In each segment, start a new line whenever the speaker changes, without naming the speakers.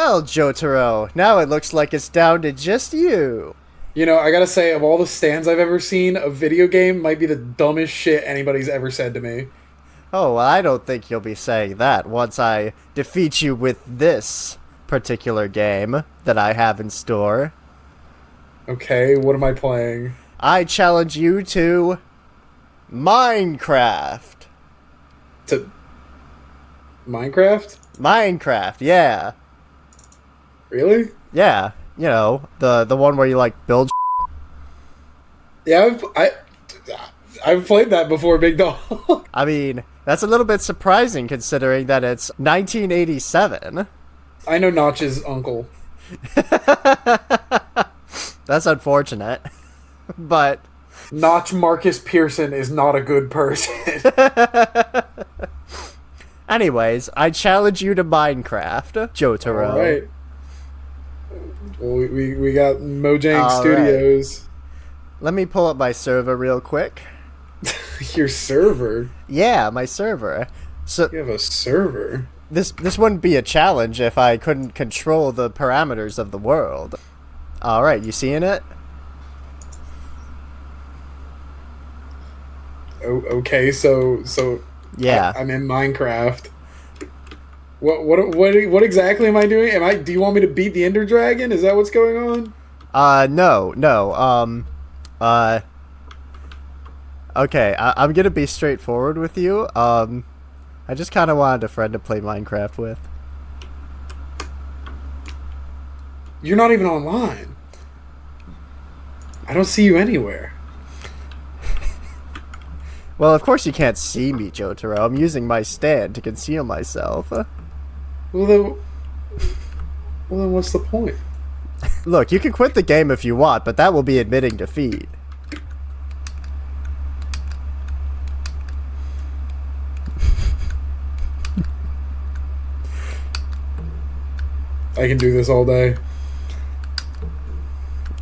Well, Jotaro, now it looks like it's down to just you.
You know, I gotta say, of all the stands I've ever seen, a video game might be the dumbest shit anybody's ever said to me.
Oh, well, I don't think you'll be saying that once I defeat you with this particular game that I have in store.
Okay, what am I playing?
I challenge you to Minecraft.
To Minecraft?
Minecraft, yeah.
Really?
Yeah, you know, the one where you, like, build
Yeah, I've played that before, Big Dog.
I mean, that's a little bit surprising considering that it's 1987.
I know Notch's uncle.
That's unfortunate. But
Notch Marcus Pearson is not a good person.
anyways, I challenge you to Minecraft, Jotaro.
All right. Well, we got Mojang
All
Studios.
Right. Let me pull up my server real quick.
Your server?
Yeah, my server. So
you have a server?
This wouldn't be a challenge if I couldn't control the parameters of the world. All right, you seeing it?
Okay, so
yeah,
I'm in Minecraft. What exactly am I doing? Do you want me to beat the Ender Dragon? Is that what's going on?
No. Okay, I'm gonna be straightforward with you. I just kind of wanted a friend to play Minecraft with.
You're not even online. I don't see you anywhere.
Well, of course you can't see me, Jotaro. I'm using my stand to conceal myself.
Well, then what's the point?
Look, you can quit the game if you want, but that will be admitting defeat.
I can do this all day.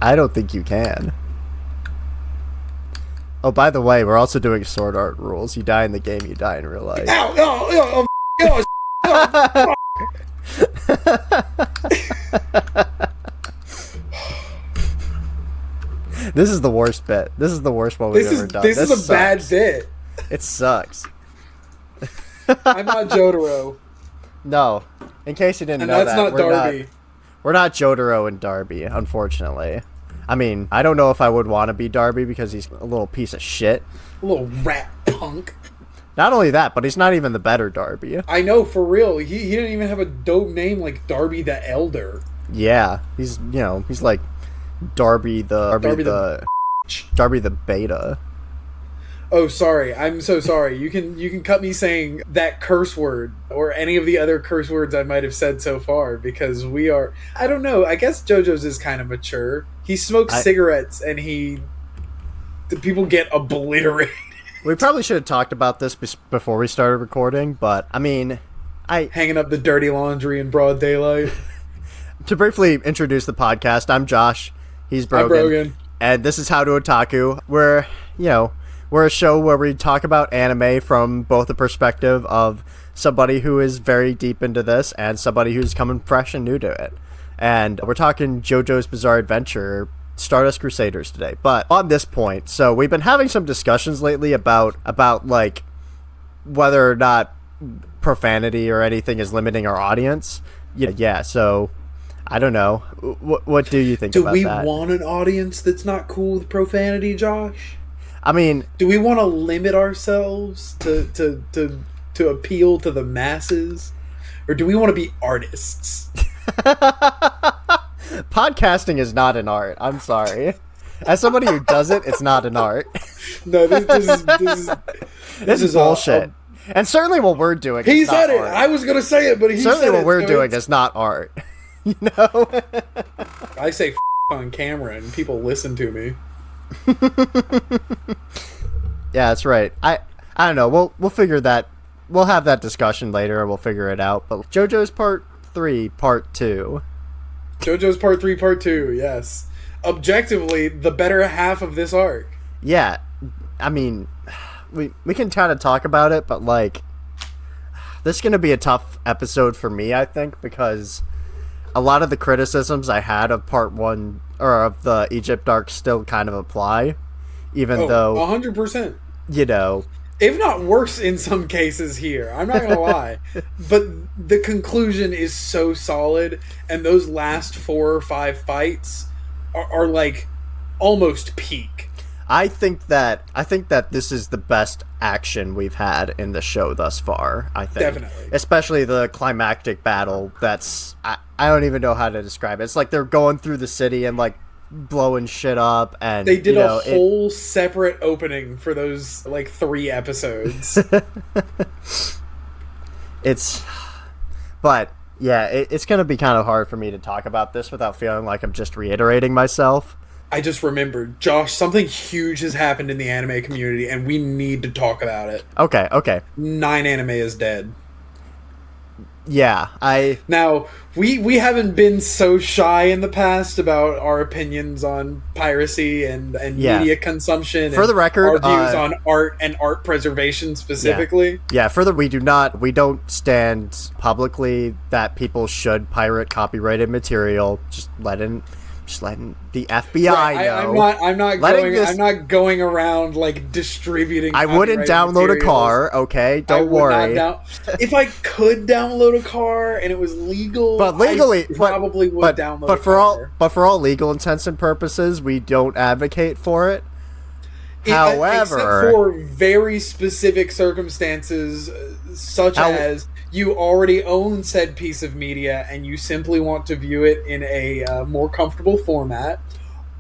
I don't think you can. Oh, by the way, we're also doing sword art rules. You die in the game, you die in real life.
Ow!
This is the worst bit. This is the worst one we've ever done.
This is a bad bit.
It sucks.
I'm not Jotaro.
No. In case you didn't
And
know
that's
that,
not Darby.
We're not Jotaro and Darby, unfortunately. I mean, I don't know if I would want to be Darby because he's a little piece of shit.
A little rat punk.
Not only that, but he's not even the better Darby.
I know, for real. He didn't even have a dope name like Darby the Elder.
Yeah, he's like Darby the beta.
Oh, sorry. I'm so sorry. You can cut me saying that curse word or any of the other curse words I might have said so far because we are... I don't know. I guess JoJo's is kind of mature. He smokes cigarettes and the people get obliterated.
We probably should have talked about this before we started recording, but I mean,
hanging up the dirty laundry in broad daylight.
To briefly introduce the podcast, I'm Josh. He's Brogan.
I'm Brogan.
And this is How to Otaku. We're a show where we talk about anime from both the perspective of somebody who is very deep into this and somebody who's coming fresh and new to it. And we're talking JoJo's Bizarre Adventure, Stardust Crusaders today. But on this point, so we've been having some discussions lately about like whether or not profanity or anything is limiting our audience. Yeah, so I don't know. What do you think about that?
Do we want an audience that's not cool with profanity, Josh?
I mean,
do we want to limit ourselves to appeal to the masses, or do we want to be artists?
Podcasting is not an art. I'm sorry. As somebody who does it, it's not an art.
No, this is
bullshit. And certainly what we're doing.
He said it.
Art.
I was gonna say it, but he
certainly
said
what
it.
we're doing is not art. You know.
I say on camera, and people listen to me.
Yeah, that's right. I don't know. We'll figure that. We'll have that discussion later, and we'll figure it out. But JoJo's Part 3, Part 2.
JoJo's Part 3, Part 2. Yes, objectively, the better half of this arc.
Yeah, I mean, we can kind of talk about it, but like, this is gonna be a tough episode for me, I think, because a lot of the criticisms I had of part 1 or of the Egypt arc still kind of apply, even though
100%.
You know,
if not worse in some cases here. I'm not gonna lie, but the conclusion is so solid, and those last 4 or 5 fights are like almost peak.
I think that this is the best action we've had in the show thus far. I think
Definitely,
especially the climactic battle. That's I don't even know how to describe it. It's like they're going through the city and like blowing shit up, and
they did a whole separate opening for those like 3 episodes.
But yeah, it's gonna be kind of hard for me to talk about this without feeling like I'm just reiterating myself.
I just remembered, Josh, something huge has happened in the anime community, and we need to talk about it.
Okay.
9 Anime is dead.
Yeah,
Now, we haven't been so shy in the past about our opinions on piracy and media consumption.
For the record,
our views on art and art preservation specifically.
Yeah. Further, we don't stand publicly that people should pirate copyrighted material. Just letting the FBI know.
I'm not going around like distributing.
I wouldn't download materials. A car. Okay, don't worry.
If I could download a car and it was legal,
but legally,
I probably would download.
But for all legal intents and purposes, we don't advocate for it. However,
except for very specific circumstances, such as you already own said piece of media and you simply want to view it in a more comfortable format,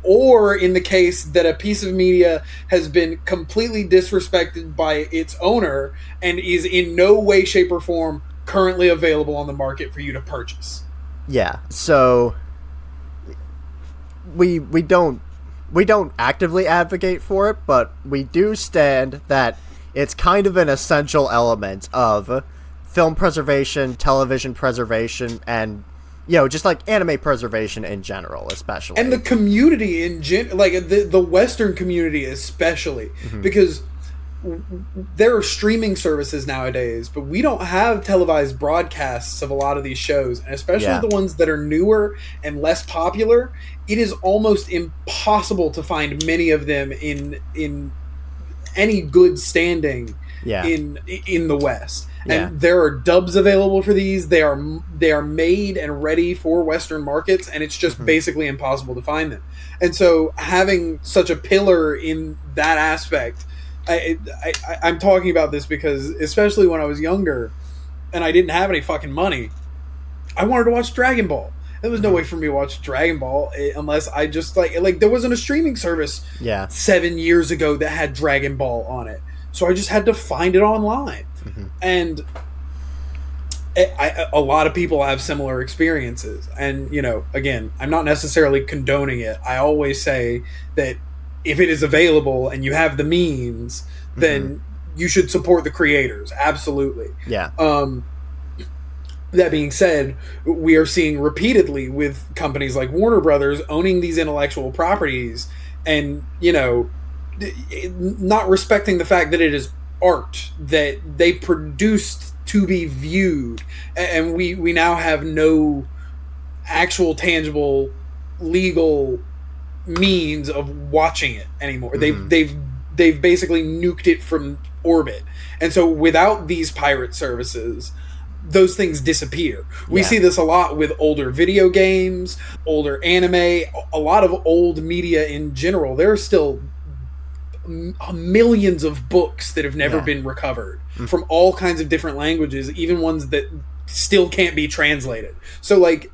or in the case that a piece of media has been completely disrespected by its owner and is in no way, shape, or form currently available on the market for you to purchase.
Yeah, so we don't actively advocate for it, but we do stand that it's kind of an essential element of film preservation, television preservation, and just like anime preservation in general, especially.
And the community like the Western community especially, because there are streaming services nowadays, but we don't have televised broadcasts of a lot of these shows, and especially the ones that are newer and less popular. It is almost impossible to find many of them in any good standing in the West. And there are dubs available for these. They are made and ready for Western markets, and it's just basically impossible to find them. And so having such a pillar in that aspect, I'm talking about this because especially when I was younger and I didn't have any fucking money, I wanted to watch Dragon Ball. There was no way for me to watch Dragon Ball unless I just like there wasn't a streaming service 7 years ago that had Dragon Ball on it. So I just had to find it online. And a lot of people have similar experiences. And, again, I'm not necessarily condoning it. I always say that if it is available and you have the means, then you should support the creators. Absolutely.
Yeah.
That being said, we are seeing repeatedly with companies like Warner Brothers owning these intellectual properties and, not respecting the fact that it is art that they produced to be viewed, and we now have no actual tangible legal means of watching it anymore. They've basically nuked it from orbit, and so without these pirate services, those things disappear. We see this a lot with older video games, older anime, a lot of old media in general. There are still millions of books that have never been recovered from all kinds of different languages, even ones that still can't be translated. So like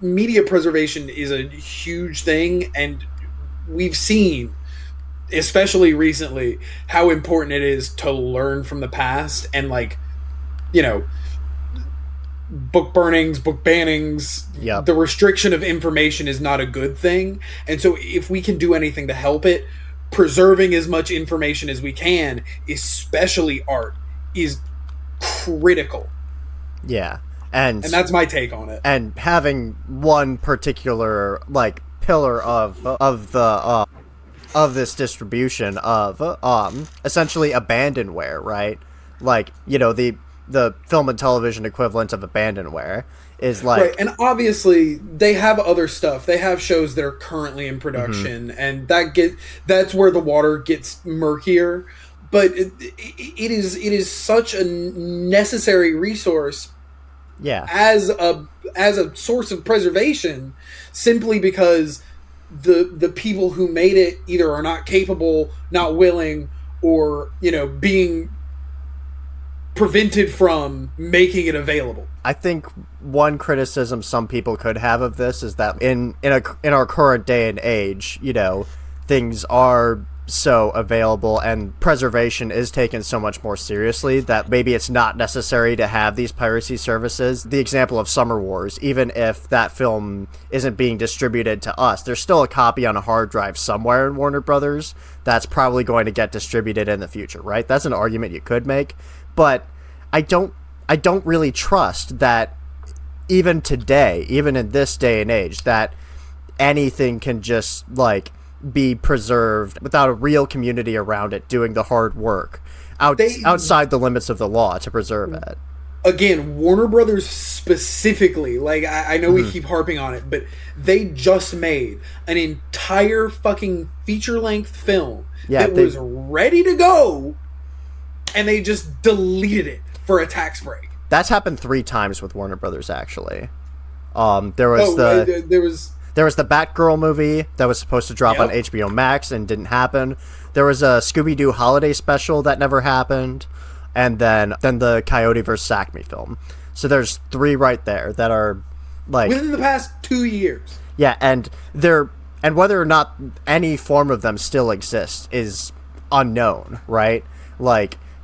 media preservation is a huge thing, and we've seen, especially recently, how important it is to learn from the past, and book burnings, book bannings, the restriction of information is not a good thing. And so if we can do anything to help it, preserving as much information as we can, especially art, is critical.
Yeah. And
that's my take on it.
And having one particular pillar of this distribution of essentially abandonware, right? The film and television equivalent of abandonware is like...
Right, and obviously they have other stuff. They have shows that are currently in production, and that's where the water gets murkier. But it is such a necessary resource, as a source of preservation, simply because the people who made it either are not capable, not willing, or being prevented from making it available.
I think one criticism some people could have of this is that in our current day and age, things are so available and preservation is taken so much more seriously that maybe it's not necessary to have these piracy services. The example of Summer Wars, even if that film isn't being distributed to us, there's still a copy on a hard drive somewhere in Warner Brothers that's probably going to get distributed in the future, right? That's an argument you could make, but I don't really trust that even today, even in this day and age, that anything can just be preserved without a real community around it doing the hard work outside the limits of the law to preserve it.
Again, Warner Brothers specifically, I know we keep harping on it, but they just made an entire fucking feature-length film was ready to go, and they just deleted it for a tax break.
That's happened 3 times with Warner Brothers, actually. There was the Batgirl movie that was supposed to drop on HBO Max and didn't happen. There was a Scooby-Doo holiday special that never happened. And then the Coyote vs. Acme film. So there's 3 right there that are
within the past 2 years.
Yeah, and whether or not any form of them still exists is unknown, right?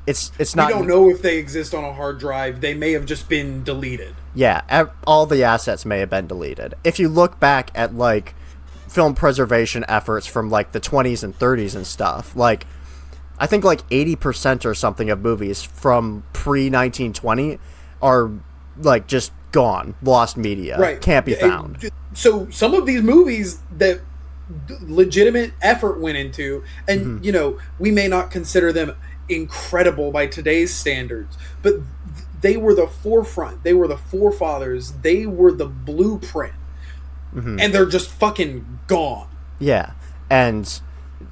It's not...
We don't know if they exist on a hard drive. They may have just been deleted.
Yeah, all the assets may have been deleted. If you look back at, film preservation efforts from, the 20s and 30s and stuff, I think, 80% or something of movies from pre-1920 are, just gone, lost media,
right.
Can't be found.
So some of these movies that legitimate effort went into, and, we may not consider them incredible by today's standards, but they were the forefront, they were the forefathers, they were the blueprint, and they're just fucking gone. Yeah,
and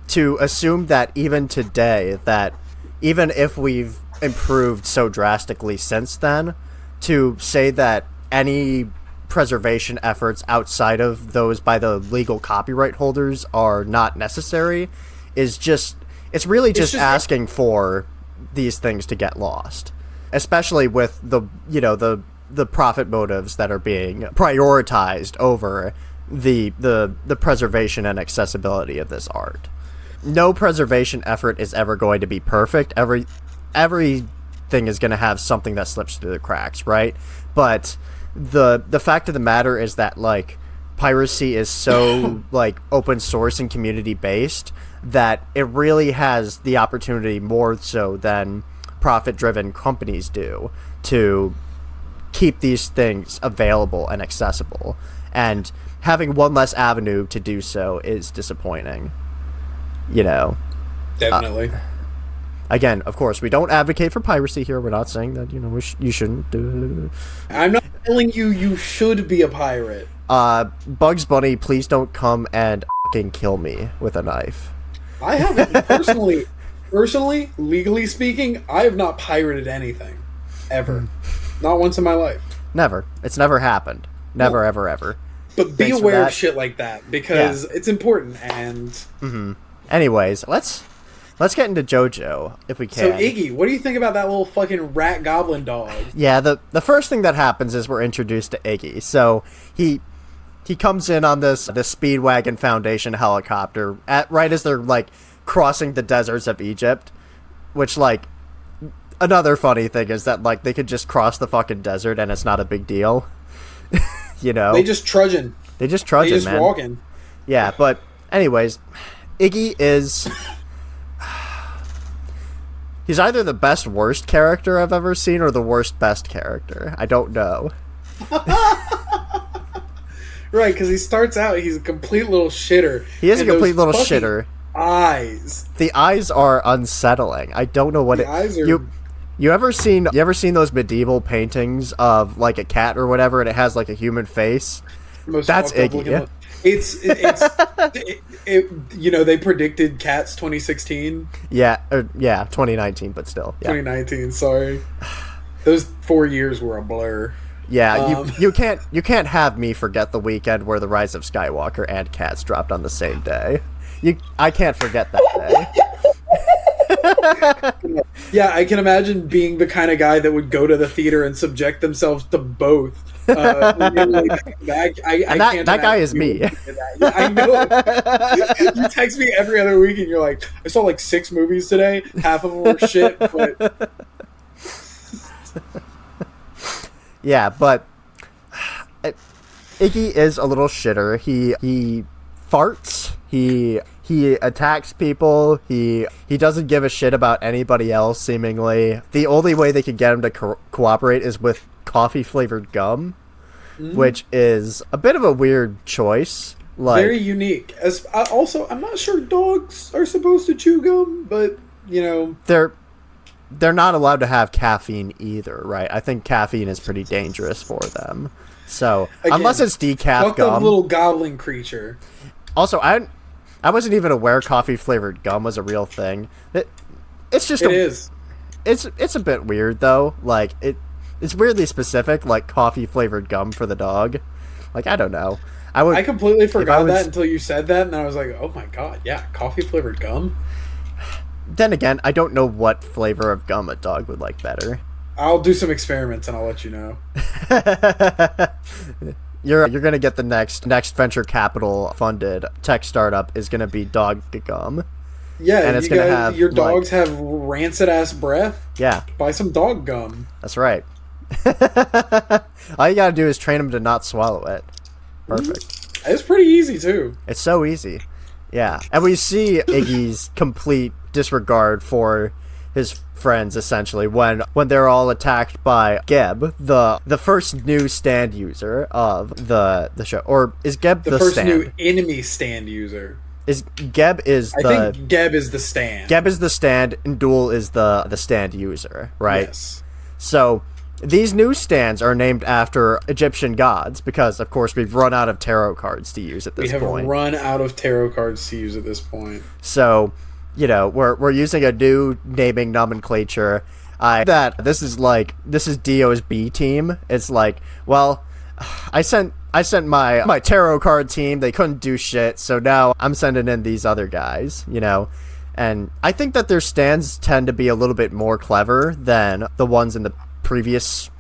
to assume that even today, that even if we've improved so drastically since then, to say that any preservation efforts outside of those by the legal copyright holders are not necessary is just... It's really just asking for these things to get lost, especially with the profit motives that are being prioritized over the preservation and accessibility of this art. No preservation effort is ever going to be perfect. Everything is going to have something that slips through the cracks, right? But the fact of the matter is that piracy is so open source and community based that it really has the opportunity more so than profit-driven companies do to keep these things available and accessible. And having one less avenue to do so is disappointing.
Definitely.
Again, of course, we don't advocate for piracy here. We're not saying that, you shouldn't.
I'm not telling you should be a pirate.
Bugs Bunny, please don't come and fucking kill me with a knife.
I haven't personally, legally speaking, I have not pirated anything. Ever. Not once in my life.
Never. It's never happened. Never, ever.
But be aware of shit like that, because it's important, and...
Anyways, let's get into JoJo, if we can.
So, Iggy, what do you think about that little fucking rat goblin dog?
Yeah, the first thing that happens is we're introduced to Iggy. So, he comes in on this Speedwagon Foundation helicopter right as they're crossing the deserts of Egypt, which another funny thing is that they could just cross the fucking desert and it's not a big deal. They just trudging. They just
man. Walking.
Yeah, but anyways, Iggy is... He's either the best worst character I've ever seen or the worst best character. I don't know.
Right, because he starts out, he's a complete little shitter.
He is a complete little shitter.
Eyes.
The eyes are unsettling. I don't know what
eyes are
You ever seen those medieval paintings of like a cat or whatever, and it has like a human face? That's Iggy.
They predicted Cats 2016.
Yeah, 2019, but still. Yeah.
2019. Sorry, those 4 years were a blur.
Yeah, you can't have me forget the weekend where The Rise of Skywalker and Cats dropped on the same day. I can't forget that day.
Yeah, I can imagine being the kind of guy that would go to the theater and subject themselves to both.
That guy is me.
Yeah, I know. You text me every other week and you're like, I saw like 6 movies today. Half of them were shit, but...
Yeah, but Iggy is a little shitter. He farts. He attacks people. He doesn't give a shit about anybody else, seemingly. The only way they can get him to cooperate is with coffee-flavored gum, which is a bit of a weird choice. Like,
very unique. Also, I'm not sure dogs are supposed to chew gum, but,
They're not allowed to have caffeine either, right? I think caffeine is pretty dangerous for them. So, again, unless it's decaf gum.
Fuck the little goblin creature.
Also, I wasn't even aware coffee-flavored gum was a real thing. It's a bit weird, though. Like, it's weirdly specific, like coffee-flavored gum for the dog. Like, I don't know.
I completely forgot that until you said that, and I was like, oh my god, yeah, coffee-flavored gum?
Then again, I don't know what flavor of gum a dog would like better.
I'll do some experiments and I'll let you know.
You're gonna get the next venture capital funded tech startup is gonna be dog gum.
Yeah, and it's gonna have your dogs have rancid ass breath.
Yeah,
buy some dog gum.
That's right. All you gotta do is train them to not swallow it. Perfect.
It's pretty easy too.
It's so easy. Yeah, and we see Iggy's complete disregard for his friends essentially when they're all attacked by Geb, the first new stand user of the show. Or is Geb the
first
stand?
New enemy stand user?
I think Geb is the stand.
Geb
is the stand, and Duel is the stand user, right?
Yes.
So these new stands are named after Egyptian gods because, of course, we've run out of tarot cards to use at this point.
We have run out of tarot cards to use at this point.
So, we're using a new naming nomenclature. This is Dio's B team. It's like, well, I sent my tarot card team. They couldn't do shit, so now I'm sending in these other guys. And I think that their stands tend to be a little bit more clever than the ones in the previous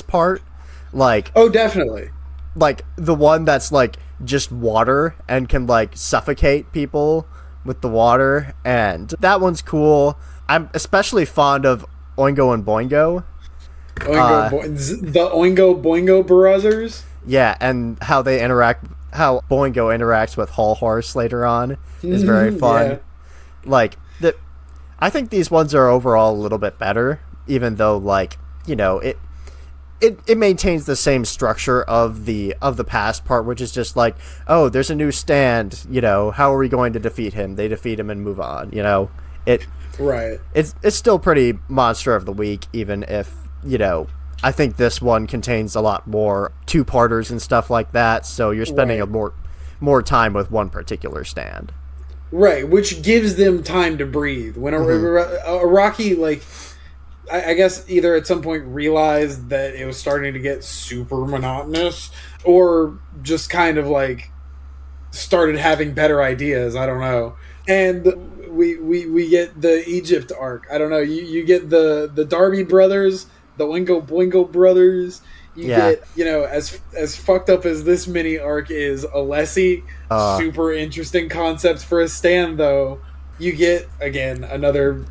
part. Like,
oh, definitely.
Like the one that's like just water and can like suffocate people with the water, and that one's cool. I'm especially fond of Oingo and Boingo.
The Oingo Boingo brothers.
Yeah, and how Boingo interacts with Hull Horse later on is very fun. Yeah. Like I think these ones are overall a little bit better, even though it maintains the same structure of the past part, which is just like, oh, there's a new stand, how are we going to defeat him? They defeat him and move on,
Right.
It's still pretty monster of the week, even if, I think this one contains a lot more two-parters and stuff like that, so you're spending more time with one particular stand.
Right, which gives them time to breathe. When a Rocky, like, I guess either at some point realized that it was starting to get super monotonous, or just kind of like started having better ideas. I don't know. And we get the Egypt arc. I don't know. You get the Darby brothers, the Oingo Boingo brothers. You get, as fucked up as this mini arc is, Alessi. Super interesting concepts for a stand, though. You get, again, another...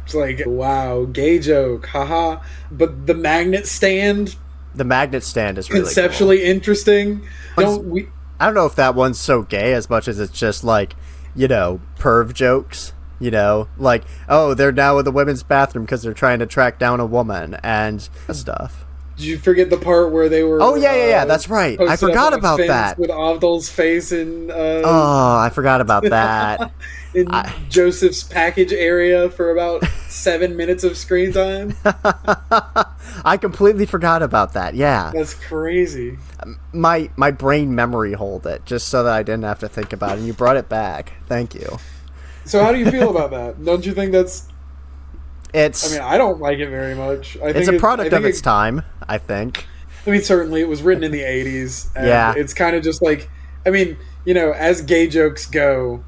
It's like, wow, gay joke, haha. But the magnet stand...
The magnet stand is really
conceptually
cool.
Interesting.
I don't know if that one's so gay as much as it's just like, perv jokes. Like, oh, they're now in the women's bathroom because they're trying to track down a woman and stuff.
Did you forget the part where they were?
Oh yeah, that's right. I
posted up
forgot
on a
about
fence
that.
with Avdol's face in.
Oh, I forgot about that.
In Joseph's package area for about 7 minutes of screen time.
I completely forgot about that. Yeah,
That's crazy.
my brain memory hold it just so that I didn't have to think about it. And you brought it back. Thank you.
So how do you feel about that? Don't you think that's?
It's.
I mean, I don't like it very much.
It's a product of its time, I think.
I mean, certainly it was written in the 80s. And
Yeah.
It's kind of just like, I mean, you know, as gay jokes go,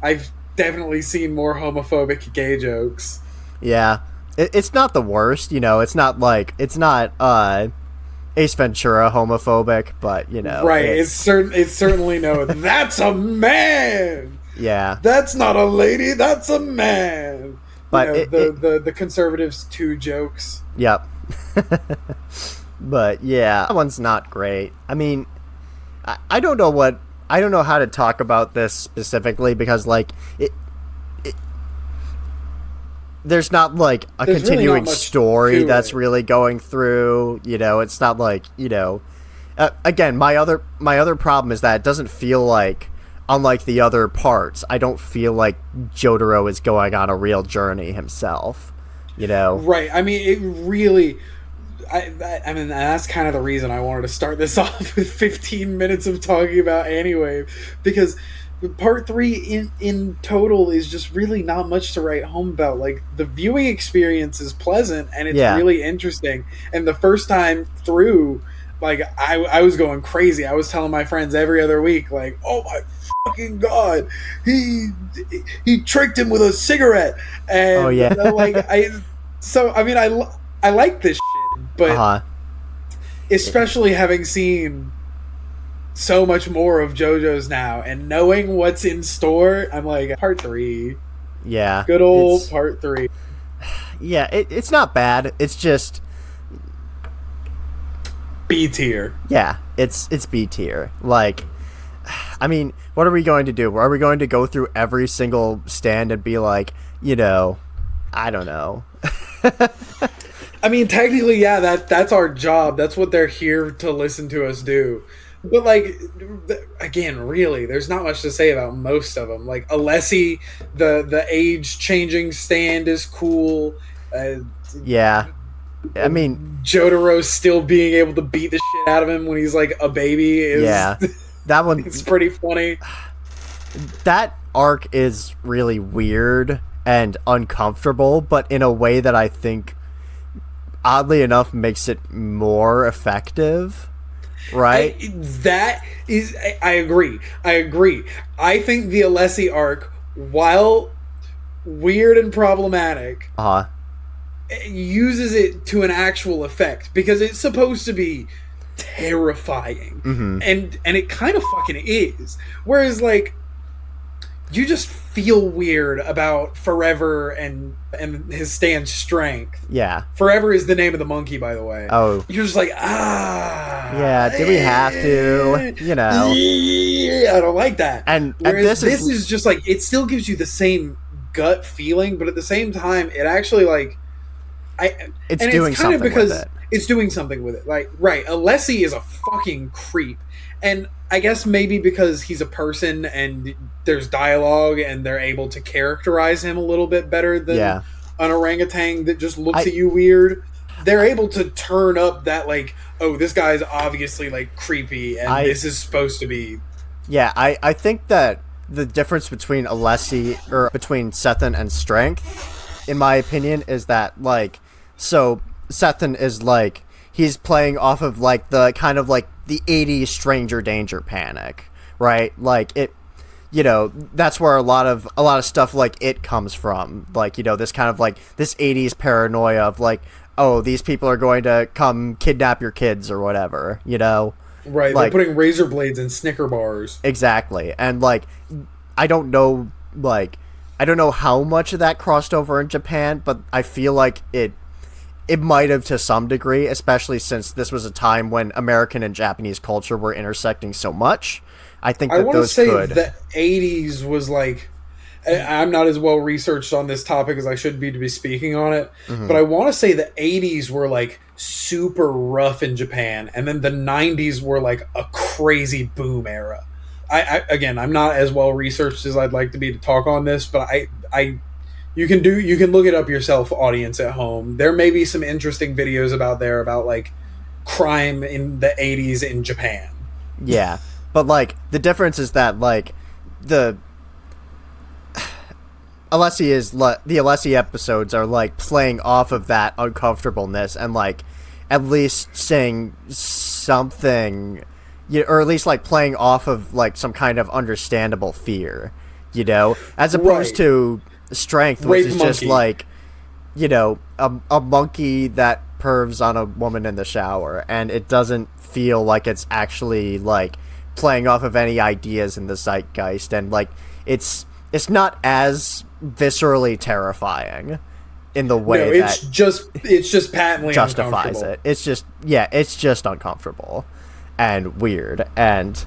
I've definitely seen more homophobic gay jokes.
Yeah. It's not the worst, you know. It's not Ace Ventura homophobic, but, you know.
Right. It's certainly no, that's a man!
Yeah.
That's not a lady, that's a man!
But
you know, the conservatives' 2 jokes.
Yep. But yeah, that one's not great. I mean, I don't know how to talk about this specifically because like there's not like there's continuing really story that's really going through, you know. It's not like, you know, again, my other problem is that it doesn't feel like, unlike the other parts, I don't feel like Jotaro is going on a real journey himself, you know?
Right. I mean, it really... I mean, that's kind of the reason I wanted to start this off with 15 minutes of talking about Anyway, because part 3 in total is just really not much to write home about. Like, the viewing experience is pleasant, and it's really interesting. And the first time through, like, I was going crazy. I was telling my friends every other week, like, oh my fucking god, he tricked him with a cigarette. And, like, I like this shit, but especially having seen so much more of JoJo's now and knowing what's in store, I'm like, part 3.
Yeah.
Good old part 3.
Yeah, it's not bad. It's just
B tier.
Yeah, it's B tier. Like, I mean, what are we going to do? Are we going to go through every single stand and be like, you know, I don't know.
I mean, technically, yeah, that's our job. That's what they're here to listen to us do. But, like, again, really, there's not much to say about most of them. Like, Alessi, the age-changing stand is cool.
Yeah. I mean...
Jotaro still being able to beat the shit out of him when he's, like, a baby is...
Yeah. That one...
It's pretty funny.
That arc is really weird and uncomfortable, but in a way that I think, oddly enough, makes it more effective. Right?
I agree. I think the Alessi arc, while weird and problematic, uses it to an actual effect because it's supposed to be terrifying. And it kind of fucking is. Whereas, like, you just feel weird about Forever and his stand strength.
Yeah.
Forever is the name of the monkey, by the way.
Oh.
You're just like,
yeah, do we have to? You know.
Yeah, I don't like that.
And
whereas this is just like, it still gives you the same gut feeling, but at the same time, it actually, like,
it's doing something with it.
It's doing something with it. Like, right, Alessi is a fucking creep. And I guess maybe because he's a person and there's dialogue and they're able to characterize him a little bit better than an orangutan that just looks at you weird. They're able to turn up that, like, oh, this guy's obviously, like, creepy and this is supposed to be...
Yeah, I think that the difference between Alessi, or between Sethen and Strength, in my opinion, is that, like, so Sethen is, like, he's playing off of, like, the kind of, like, the 80s Stranger Danger panic, right? Like, it, you know, that's where a lot of stuff like it comes from. Like, you know, this kind of, like, this 80s paranoia of, like, oh, these people are going to come kidnap your kids or whatever, you know?
Right,
like,
they're putting razor blades in Snicker bars.
Exactly. And, like, I don't know how much of that crossed over in Japan, but I feel like it might have to some degree, especially since this was a time when American and Japanese culture were intersecting so much. I think that those could...
I want to say the 80s was, like... I'm not as well researched on this topic as I should be to be speaking on it,
Mm-hmm.
but I want to say the 80s were like super rough in Japan, and then the 90s were like a crazy boom era. Again, I'm not as well researched as I'd like to be to talk on this, but you can look it up yourself, audience at home. There may be some interesting videos about like crime in the 80s in Japan.
Yeah, but like the difference is that like the the Alessi episodes are like playing off of that uncomfortableness and like at least saying something, or at least like playing off of like some kind of understandable fear, as opposed
Right.
to Strength, which
Rape
is just
monkey.
like, a monkey that pervs on a woman in the shower, and it doesn't feel like it's actually like playing off of any ideas in the zeitgeist, and like it's not as viscerally terrifying in the way
No, it's just patently
justifies
uncomfortable.
it. It's just uncomfortable and weird, and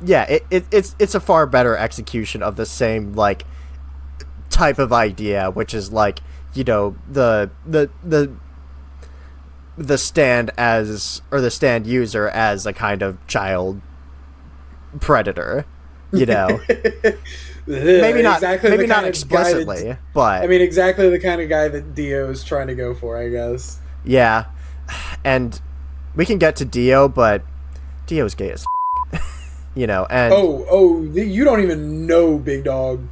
yeah, it's a far better execution of the same like type of idea, which is like, the stand the stand user as a kind of child predator, maybe not
Exactly
maybe
the
not
kind of
explicitly,
guy that,
but
I mean, exactly the kind of guy that Dio is trying to go for, I guess.
yeah. And we can get to Dio, but Dio's gay as and
You don't even know, big dog.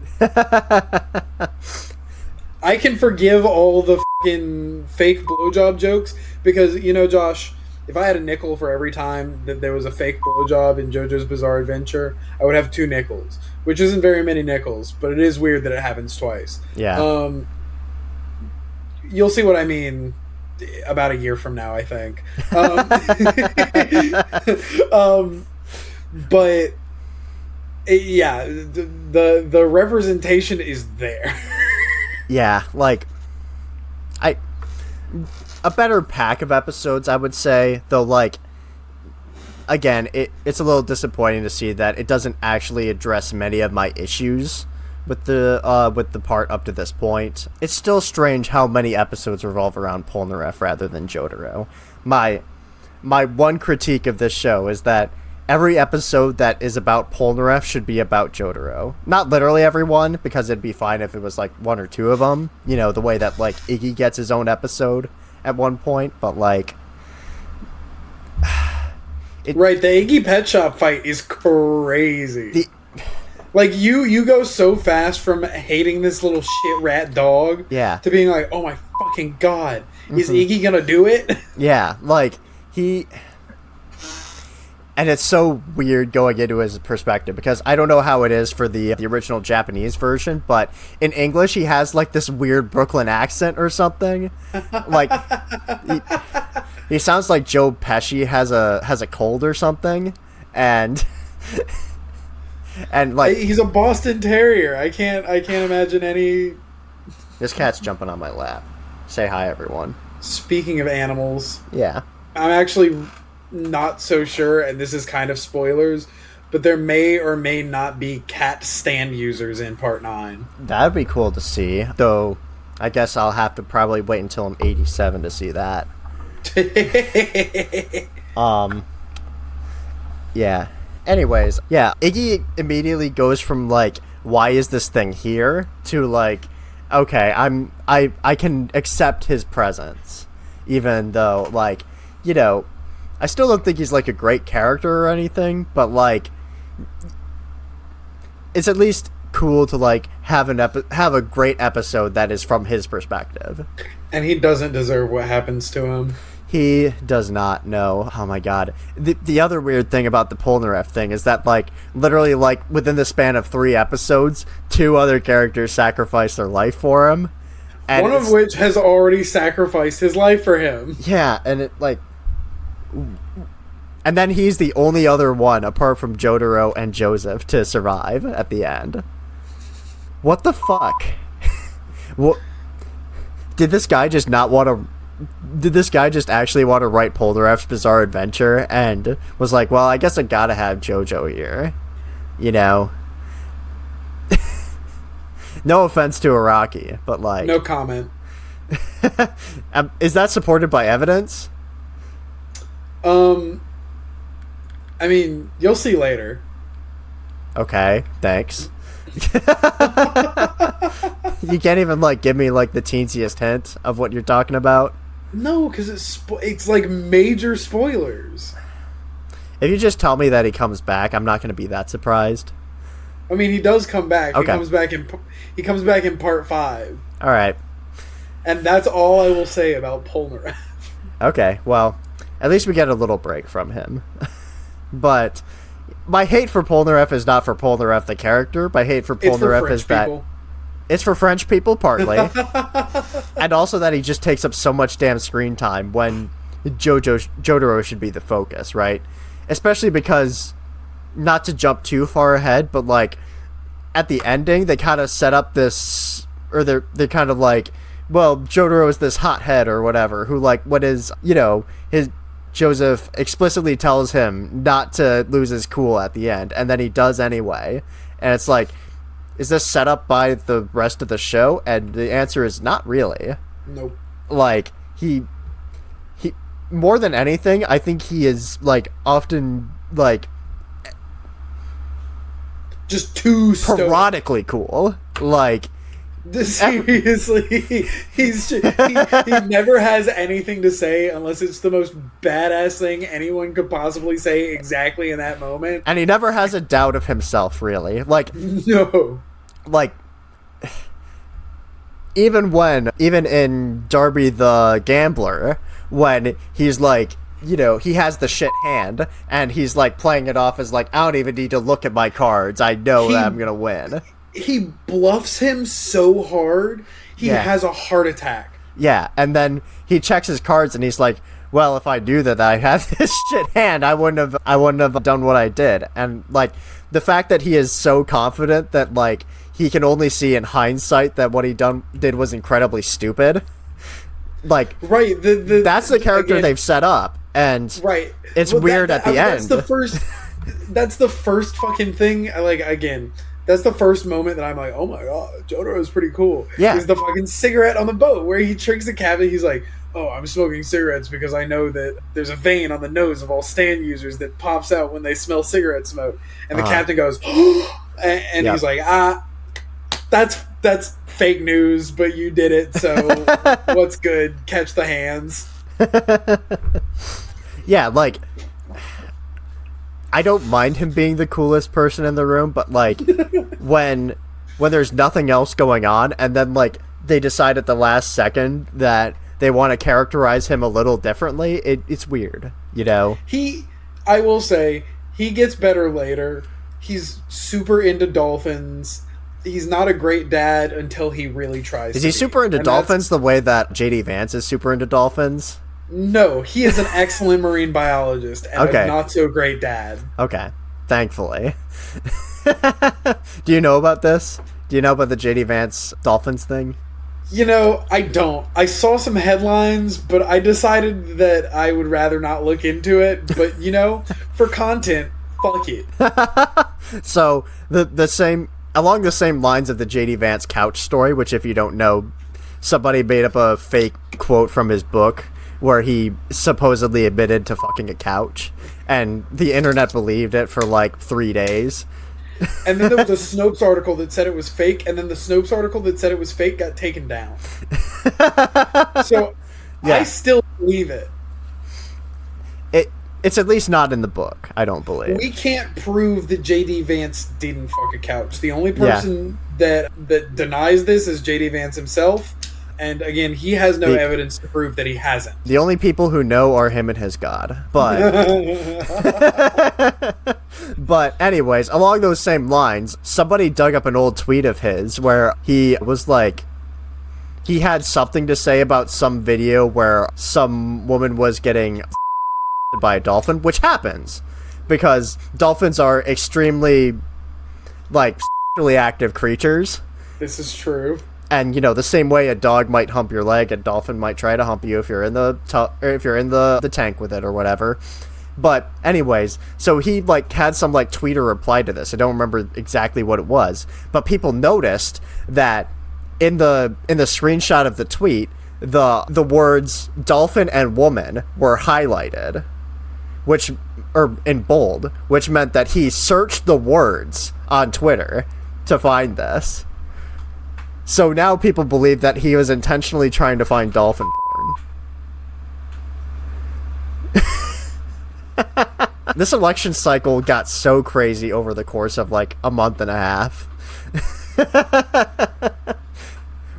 I can forgive all the fucking fake blowjob jokes because, Josh, if I had a nickel for every time that there was a fake blowjob in JoJo's Bizarre Adventure, I would have 2 nickels, which isn't very many nickels, but it is weird that it happens twice.
yeah.
You'll see what I mean about a year from now, I think. But yeah, the representation is there.
Yeah, like a better pack of episodes, I would say, though. Like, again, it's a little disappointing to see that it doesn't actually address many of my issues with the part up to this point. It's still strange how many episodes revolve around Polnareff rather than Jotaro. My one critique of this show is that every episode that is about Polnareff should be about Jotaro. Not literally every one, because it'd be fine if it was like 1 or 2 of them. The way that like Iggy gets his own episode at one point, but like
Right, the Iggy Pet Shop fight is crazy. Like you go so fast from hating this little shit rat dog,
Yeah.
to being like, oh my fucking god, is Iggy gonna do it?
Yeah, like and it's so weird going into his perspective, because I don't know how it is for the original Japanese version, but in English he has like this weird Brooklyn accent or something. Like he sounds like Joe Pesci has a cold or something, and like
He's a Boston Terrier. I can't imagine any.
this cat's jumping on my lap. Say hi, everyone.
Speaking of animals,
Yeah.
I'm actually not so sure, and this is kind of spoilers, but there may or may not be cat stand users in Part 9.
That'd be cool to see, though. I guess I'll have to probably wait until I'm 87 to see that. Yeah. Anyways, yeah, Iggy immediately goes from like, why is this thing here, to like, okay, I can accept his presence, even though like, I still don't think he's like a great character or anything, but like, it's at least cool to like have a great episode that is from his perspective.
And he doesn't deserve what happens to him.
He does not know. Oh my god. The other weird thing about the Polnareff thing is that like literally like within the span of 3 episodes, 2 other characters sacrifice their life for him. And
One of which has already sacrificed his life for him.
yeah, and it like, and then he's the only other one apart from Jotaro and Joseph to survive at the end. What the fuck? What did this guy just not want to? Did this guy just actually want to write Polnareff's Bizarre Adventure and was like, well, I guess I gotta have JoJo here, No offense to Araki, but like...
No comment.
Is that supported by evidence?
I mean, you'll see later.
Okay, thanks. You can't even like give me like the teensiest hint of what you're talking about.
No, because it's like major spoilers.
If you just tell me that he comes back, I'm not going to be that surprised.
I mean, he does come back.
Okay.
He comes back in part 5.
All right.
And that's all I will say about Polnareff.
Okay, well, at least we get a little break from him. But my hate for Polnareff is not for Polnareff the character. My hate for Polnareff is that it's for French people, partly. And also that he just takes up so much damn screen time when Jotaro should be the focus, right? Especially because, not to jump too far ahead, but like at the ending, they kind of set up this, or they're kind of like, well, Jotaro is this hothead or whatever, who like, what is, you know, his Joseph explicitly tells him not to lose his cool at the end, and then he does anyway. And it's like, is this set up by the rest of the show? And the answer is not really.
Nope.
Like, he more than anything, I think he is like often like
just too
parodically cool. Like,
seriously, he never has anything to say unless it's the most badass thing anyone could possibly say exactly in that moment.
And he never has a doubt of himself, really. Like,
no.
Like, even in Darby the Gambler, when he's like, you know, he has the shit hand, and he's like playing it off as like, I don't even need to look at my cards. I know that I'm gonna win.
He bluffs him so hard, he has a heart attack.
Yeah, and then he checks his cards, and he's like, well, if I knew that I had this shit hand, I wouldn't have done what I did. And like, the fact that he is so confident that like he can only see in hindsight that what he did was incredibly stupid. Like,
right,
that's the character again, they've set up, and
right,
it's weird at the end.
That's the first fucking thing. Like, again, that's the first moment that I'm like, oh my god, Jotaro is pretty cool.
Yeah,
is the fucking cigarette on the boat where he tricks the captain. He's like, oh, I'm smoking cigarettes because I know that there's a vein on the nose of all stand users that pops out when they smell cigarette smoke. And the captain goes, and he's like, that's fake news, but you did it, so what's good? Catch the hands.
Yeah, like, I don't mind him being the coolest person in the room, but like, when there's nothing else going on, and then like they decide at the last second that they want to characterize him a little differently, it's weird, you know?
I will say, he gets better later. He's super into dolphins. He's not a great dad until he really tries to be.
Is he super into dolphins the way that JD Vance is super into dolphins?
No, he is an excellent marine biologist and a not so great dad.
Okay, thankfully. Do you know about this? Do you know about the JD Vance dolphins thing?
You know, I don't. I saw some headlines, but I decided that I would rather not look into it. But, you know, for content, fuck it.
So, along the same lines of the JD Vance couch story, which if you don't know, somebody made up a fake quote from his book where he supposedly admitted to fucking a couch, and the internet believed it for like 3 days.
And then there was a Snopes article that said it was fake, and then the Snopes article that said it was fake got taken down. So I still believe it.
It's at least not in the book, I don't believe.
We can't prove that JD Vance didn't fuck a couch. The only person that denies this is JD Vance himself. And again, he has no evidence to prove that he hasn't.
The only people who know are him and his god. But but anyways, along those same lines, somebody dug up an old tweet of his where he was like, he had something to say about some video where some woman was getting by a dolphin, which happens because dolphins are extremely like sexually active creatures.
This is true.
And you know, the same way a dog might hump your leg, a dolphin might try to hump you if you're in the tank with it or whatever. But anyways, so he like had some like tweet or reply to this. I don't remember exactly what it was, but people noticed that in the screenshot of the tweet, the words dolphin and woman were highlighted, or in bold, which meant that he searched the words on Twitter to find this. So now people believe that he was intentionally trying to find dolphin porn. This election cycle got so crazy over the course of like a month and a half.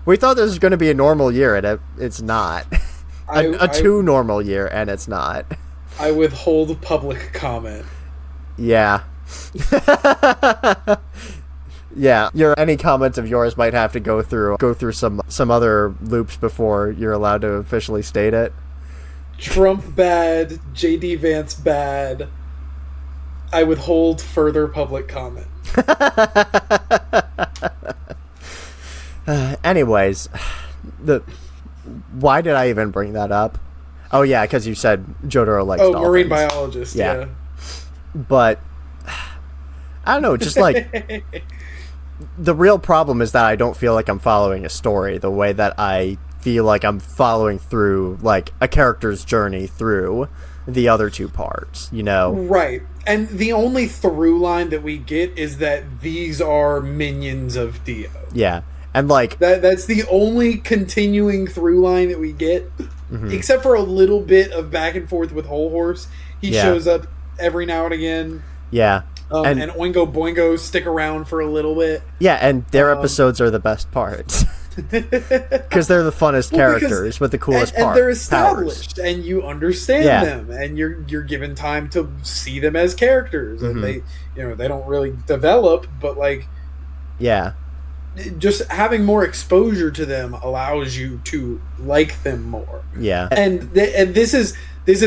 We thought this was going to be a normal year, and it's not. a too normal year, and it's not.
I withhold public comment.
Yeah. Yeah. Any comments of yours might have to go through some other loops before you're allowed to officially state it.
Trump bad, JD Vance bad. I withhold further public comment.
Anyways, why did I even bring that up? Oh yeah, because you said Jotaro likes dolphins.
Marine biologist. Yeah.
But I don't know, just like the real problem is that I don't feel like I'm following a story the way that I feel like I'm following through like a character's journey through the other two parts, you know?
Right. And the only through line that we get is that these are minions of Dio.
Yeah. And like
that's the only continuing through line that we get, except for a little bit of back and forth with Whole Horse. He shows up every now and again.
Yeah.
And Oingo Boingo stick around for a little bit.
Yeah, and their episodes are the best parts. Because they're the funnest characters with the coolest
and they're established,
powers.
And you understand them, and you're given time to see them as characters, and they don't really develop, but like,
yeah,
just having more exposure to them allows you to like them more.
Yeah,
and this is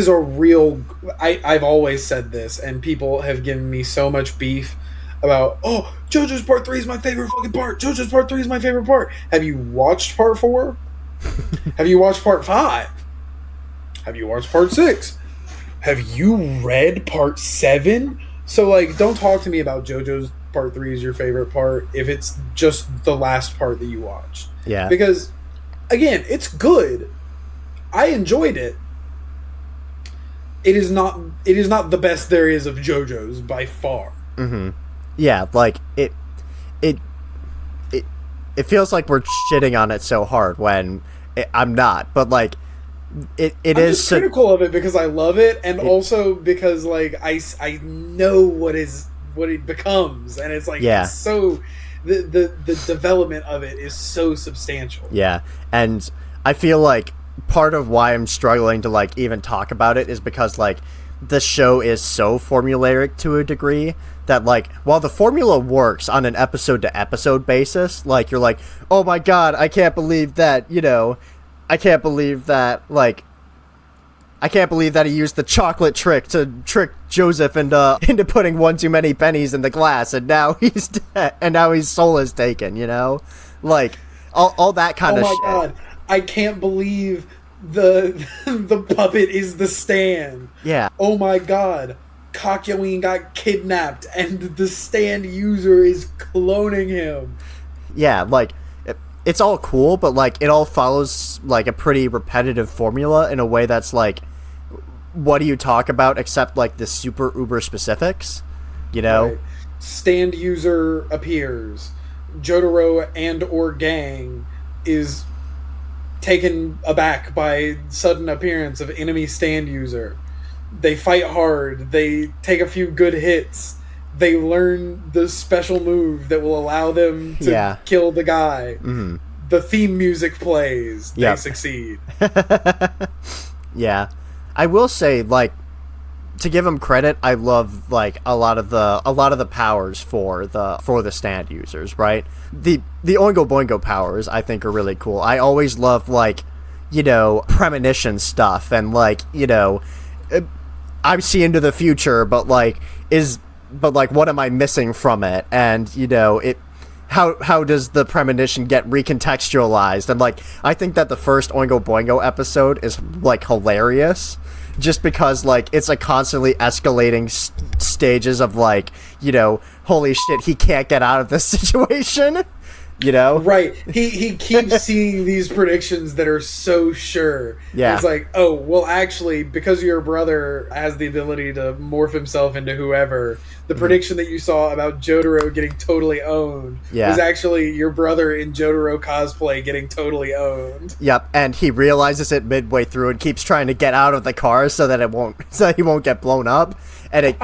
a real. I've always said this, and people have given me so much beef about, oh, JoJo's Part 3 is my favorite fucking part. JoJo's Part 3 is my favorite part. Have you watched Part 4? Have you watched Part 5? Have you watched Part 6? Have you read Part 7? So, like, don't talk to me about JoJo's Part 3 is your favorite part if it's just the last part that you watched.
Yeah.
Because, again, it's good. I enjoyed it. It is not the best there is of JoJo's by far.
Mm-hmm. Yeah, like it feels like we're shitting on it so hard when I'm not, but like I'm
just critical of it because I love it, and also because like I know what it becomes, and it's like it's so the development of it is so substantial.
Yeah, and I feel like part of why I'm struggling to like even talk about it is because like the show is so formulaic to a degree that like while the formula works on an episode to episode basis, like you're like, oh my god, I can't believe that he used the chocolate trick to trick Joseph into putting one too many pennies in the glass, and now he's dead, and now his soul is taken, you know, like all that kind of shit.
Oh my god, I can't believe the puppet is the stand.
Yeah.
Oh my god, Kakyoin got kidnapped and the stand user is cloning him.
Yeah, like it's all cool, but like it all follows like a pretty repetitive formula in a way that's like, what do you talk about except like the super uber specifics, you know?
Right. Stand user appears, Jotaro and or gang is taken aback by sudden appearance of enemy stand user. They fight hard, they take a few good hits, they learn the special move that will allow them to kill the guy. Mm-hmm. The theme music plays, they succeed.
Yeah. I will say, like, to give them credit, I love like a lot of the powers for the stand users, right? The Oingo Boingo powers I think are really cool. I always love like, you know, premonition stuff and like, you know, I see into the future, but like what am I missing from it? And you know, how does the premonition get recontextualized? And like I think that the first Oingo Boingo episode is like hilarious just because like it's a constantly escalating stages of like, you know, holy shit, he can't get out of this situation. You know?
Right. He keeps seeing these predictions that are so sure.
Yeah.
It's like, oh, well, actually, because your brother has the ability to morph himself into whoever, the prediction that you saw about Jotaro getting totally owned was actually your brother in Jotaro cosplay getting totally owned.
Yep, and he realizes it midway through and keeps trying to get out of the car so that he won't get blown up. And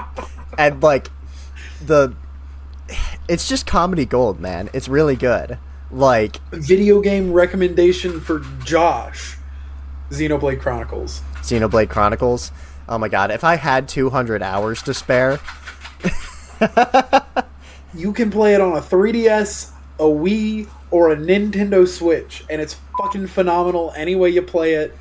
it's just comedy gold, man. It's really good. Like,
video game recommendation for Josh: Xenoblade Chronicles.
Xenoblade Chronicles. Oh my god, if I had 200 hours to spare,
you can play it on a 3DS, a Wii, or a Nintendo Switch, and it's fucking phenomenal any way you play it.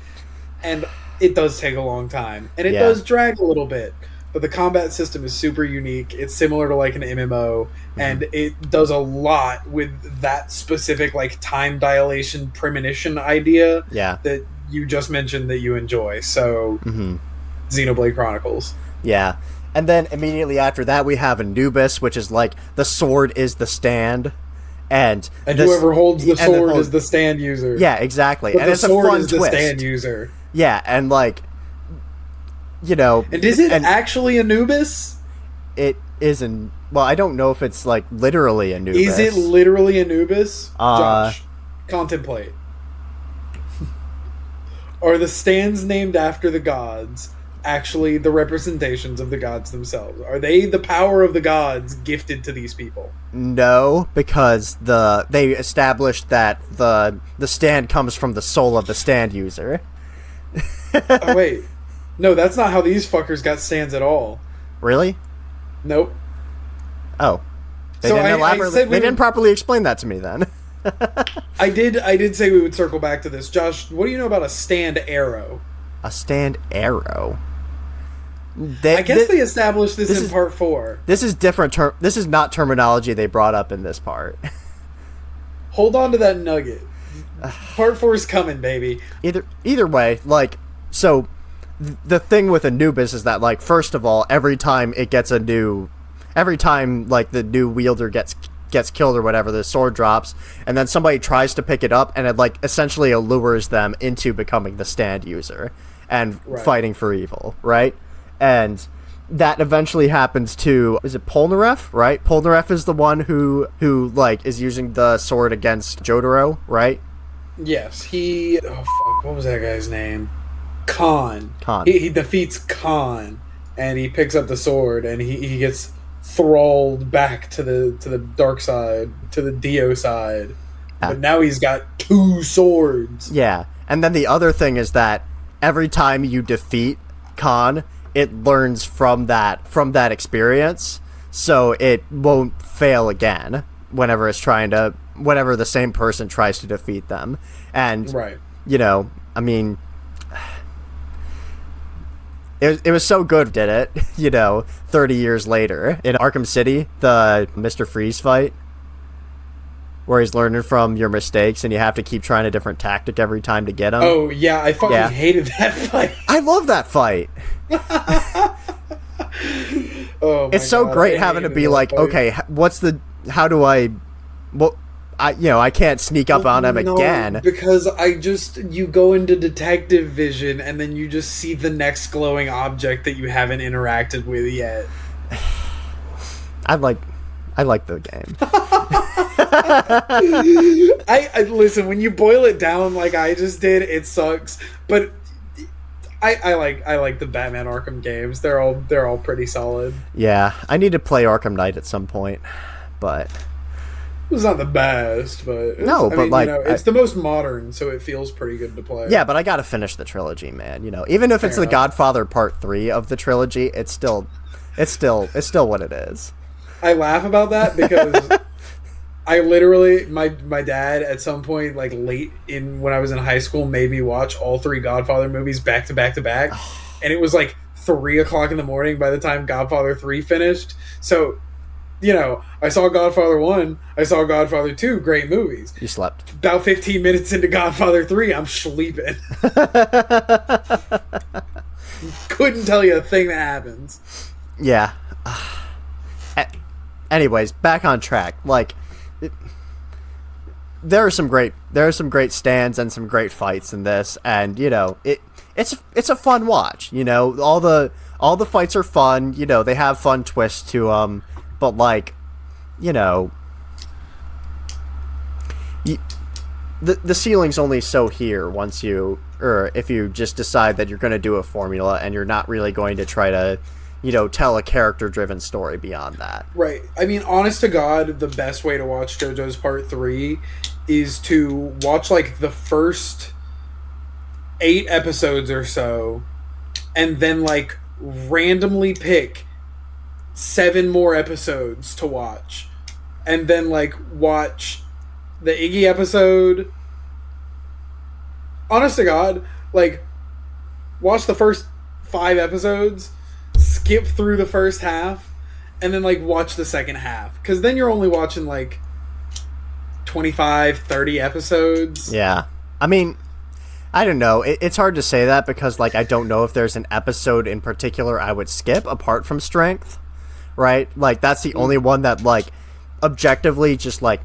And it does take a long time, and it does drag a little bit. But the combat system is super unique. It's similar to like an MMO, and it does a lot with that specific like time dilation premonition idea that you just mentioned that you enjoy. So, Xenoblade Chronicles.
Yeah. And then immediately after that, we have Anubis, which is like the sword is the stand. And
whoever holds the sword is the stand user.
Yeah, exactly.
But
and it's a fun twist.
The stand user.
Yeah, and like, you know,
and is it actually Anubis?
It isn't. Well, I don't know if it's like literally Anubis.
Is it literally Anubis? Josh, contemplate. Are the stands named after the gods actually the representations of the gods themselves? Are they the power of the gods gifted to these people?
No, because they established that the stand comes from the soul of the stand user.
Oh wait. No, that's not how these fuckers got stands at all.
Really?
Nope.
Oh. They didn't properly explain that to me then.
I did say we would circle back to this. Josh, what do you know about a stand arrow?
A stand arrow?
I guess they established this in part 4.
This is different. This is not terminology they brought up in this part.
Hold on to that nugget. Part 4 is coming, baby.
Either way, like, so the thing with Anubis is that, like, first of all, every time like the new wielder gets killed or whatever, the sword drops, and then somebody tries to pick it up, and it like essentially allures them into becoming the stand user and fighting for evil, right? And that eventually happens to, is it Polnareff, right? Polnareff is the one who like is using the sword against Jotaro, right?
Yes, what was that guy's name? Khan. He defeats Khan, and he picks up the sword, and he gets thralled back to the dark side, to the Dio side. But now he's got 2 swords.
Yeah, and then the other thing is that every time you defeat Khan, it learns from that experience, so it won't fail again whenever the same person tries to defeat them. And you know, I mean, it was so good, did it? You know, 30 years later in Arkham City, the Mr. Freeze fight, where he's learning from your mistakes, and you have to keep trying a different tactic every time to get him.
Oh yeah, I fucking hated that fight.
I love that fight. It's so great having to be like, okay, I can't sneak up on him again.
Because you go into detective vision, and then you just see the next glowing object that you haven't interacted with yet.
I like the game.
I listen, when you boil it down like I just did, it sucks. But I like the Batman Arkham games. They're all pretty solid.
Yeah, I need to play Arkham Knight at some point, but
it's not the best, but it's the most modern, so it feels pretty good to play.
Yeah, but I gotta finish the trilogy, man. You know, even if it's the Godfather Part 3 of the trilogy, it's still what it is.
I laugh about that because I literally, my dad at some point, like late when I was in high school, made me watch all 3 Godfather movies back to back to back, and it was like 3:00 in the morning by the time Godfather 3 finished. So, you know, I saw Godfather 1, I saw Godfather 2, great movies.
You slept.
About 15 minutes into Godfather 3, I'm sleeping. couldn't tell you a thing that happens.
Yeah. Anyways, back on track. Like, there are some great stands and some great fights in this, and you know it's a fun watch. You know, all the fights are fun. You know, they have fun twists to them, but like, you know, the ceiling's only so here once if you just decide that you're going to do a formula and you're not really going to try to, you know, tell a character-driven story beyond that.
Right. I mean, honest to God, the best way to watch JoJo's Part 3 is to watch, like, the first 8 episodes or so, and then, like, randomly pick 7 more episodes to watch. And then, like, watch the Iggy episode. Honest to God, like, watch the first 5 episodes, skip through the first half, and then like watch the second half, because then you're only watching like 25, 30 episodes.
Yeah, I mean, I don't know, it's hard to say that because like I don't know if there's an episode in particular I would skip apart from Strength, right? Like that's the only one that like objectively just like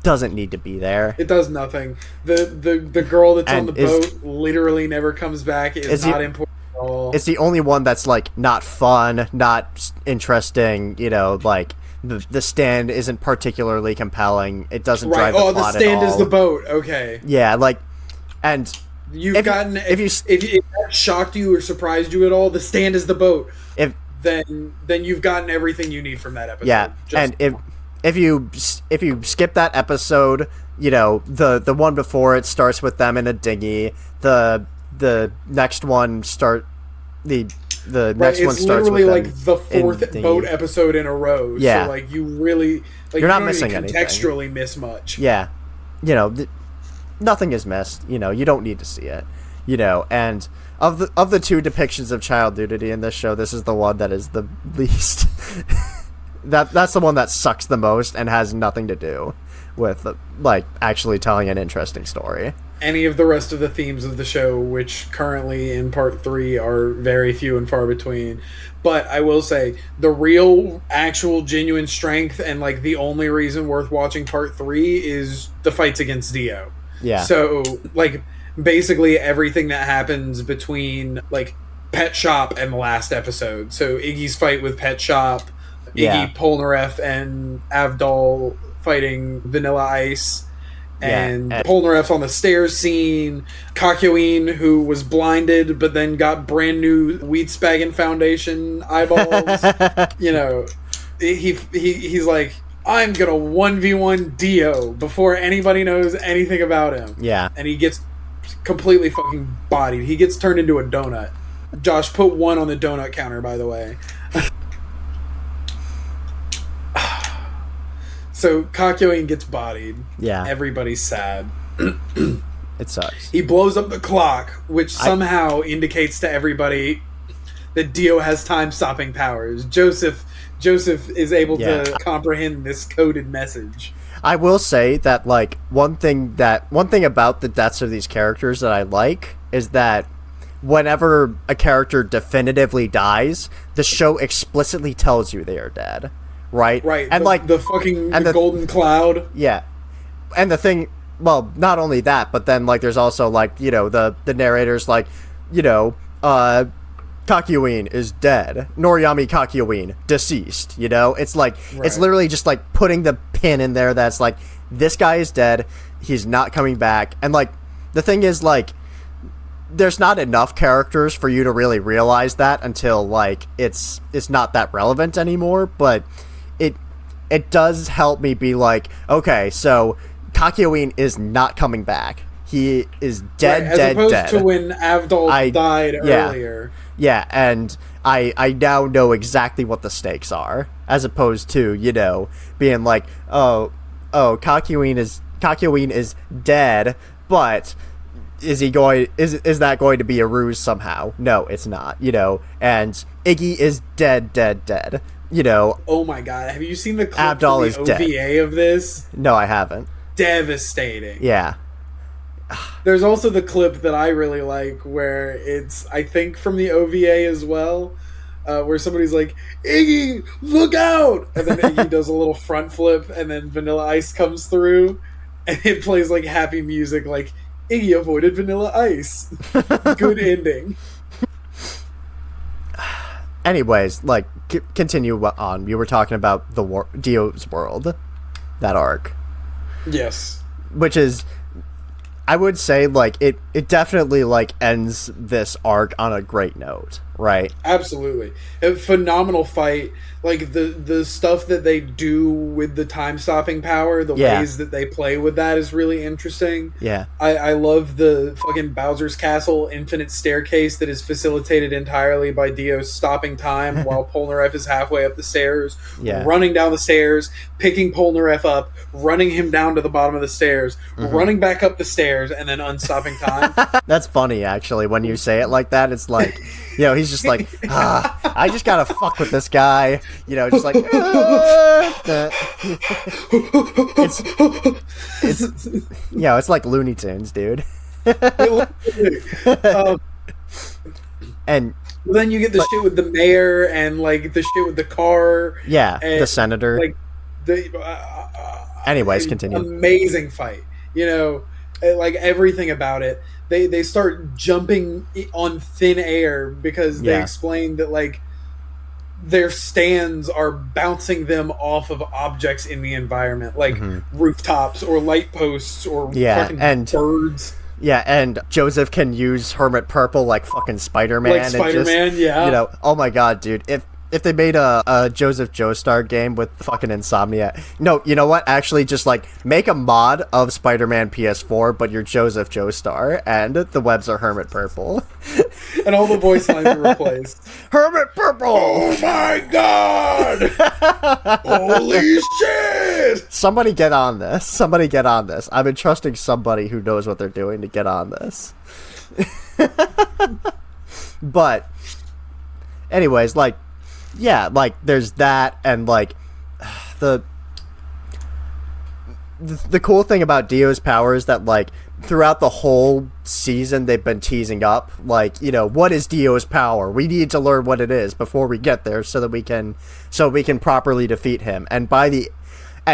doesn't need to be there.
It does nothing. The girl that's on the boat literally never comes back. Is not important at all.
It's the only one that's like not fun, not interesting. You know, like the stand isn't particularly compelling. It doesn't drive the plot at all.
The stand is the boat. Okay.
Yeah, like, and
if that shocked you or surprised you at all, the stand is the boat. Then you've gotten everything you need from that episode.
Yeah, and if you skip that episode, you know, the one before it starts with them in a dinghy. The next one next one starts
literally
with
like the 4th boat episode in a row.
Yeah.
So like you really
you're not missing anything.
Contextually miss much.
Yeah, you know, nothing is missed. You know, you don't need to see it. You know, and of the 2 depictions of child nudity in this show, this is the one that is the least. That's the one that sucks the most and has nothing to do with like actually telling an interesting story.
Any of the rest of the themes of the show, which currently in Part 3 are very few and far between. But I will say, the real, actual, genuine strength and like the only reason worth watching Part 3 is the fights against Dio.
Yeah.
So like basically everything that happens between like Pet Shop and the last episode. So Iggy's fight with Pet Shop, Iggy, Polnareff, and Avdol fighting Vanilla Ice, and Polnareff on the stairs scene, Kakyoin, who was blinded but then got brand new Wheatspagan Foundation eyeballs. You know, he's like, I'm gonna 1v1 Dio before anybody knows anything about him.
Yeah.
And he gets completely fucking bodied. He gets turned into a donut. Josh, put 1 on the donut counter, by the way. So Kakyoin gets bodied.
Yeah.
Everybody's sad.
It sucks.
He blows up the clock, which somehow indicates to everybody that Dio has time-stopping powers. Joseph is able to comprehend this coded message.
I will say that like one thing about the deaths of these characters that I like is that whenever a character definitively dies, the show explicitly tells you they are dead. Right,
and like the golden cloud.
Yeah, and the thing. Well, not only that, but then like there's also like, you know, the narrator's like, you know, Kakyoin is dead. Noriyami Kakyoin deceased. You know, it's like it's literally just like putting the pin in there that's like, this guy is dead. He's not coming back. And like the thing is like, there's not enough characters for you to really realize that until like it's not that relevant anymore. But it does help me be like, okay, so Kakyoin is not coming back. He is dead,
as opposed to when Avdol died earlier.
Yeah, and I now know exactly what the stakes are, as opposed to, you know, being like, oh, Kakyoin is dead, but is that going to be a ruse somehow? No, it's not, you know, and Iggy is dead. You know,
oh my god, have you seen the clip
Avdol
from
is
the OVA
dead.
of this?
No, I haven't.
Devastating.
Yeah.
There's also the clip that I really like where it's, I think, from the OVA as well, where somebody's like, Iggy, look out! And then Iggy does a little front flip, and then Vanilla Ice comes through, and it plays like happy music, like, Iggy avoided Vanilla Ice. Good ending.
Anyways, like, continue on. You were talking about the Dio's world, that arc. Yes. Which is, I would say, like, it definitely, like, ends this arc on a great note, right?
Absolutely. A phenomenal fight. Like, the stuff that they do with the time-stopping power, the ways that they play with that is really interesting.
Yeah.
I love the fucking Bowser's Castle infinite staircase that is facilitated entirely by Dio stopping time while Polnareff is halfway up the stairs, running down the stairs, picking Polnareff up, running him down to the bottom of the stairs, running back up the stairs, and then unstopping time.
That's funny, actually, when you say it like that. It's like, you know, he's just like, I just gotta fuck with this guy. You know, just like, it's you know, it's like Looney Tunes, dude. And
then you get the shit with the mayor and like the shit with the car.
Yeah,
and,
the senator.
Like the.
Anyways, continue.
Amazing fight. You know, like everything about it. They start jumping on thin air because they explain that like their stands are bouncing them off of objects in the environment, like rooftops or light posts or fucking birds.
Yeah, and Joseph can use Hermit Purple like fucking Spider-Man.
Like Spider-Man, yeah.
You know, oh my god, dude. If they made a Joseph Joestar game with fucking Insomniac. No, you know what? Actually, just like make a mod of Spider-Man PS4, but you're Joseph Joestar, and the webs are Hermit Purple.
And all the voice lines are replaced.
Hermit Purple!
Oh my god! Holy shit!
Somebody get on this. Somebody get on this. I'm entrusting somebody who knows what they're doing to get on this. But, anyways, like, yeah, like, there's that, and, like, the cool thing about Dio's power is that, like, throughout the whole season, they've been teasing up, like, you know, what is Dio's power? We need to learn what it is before we get there so that we can properly defeat him. And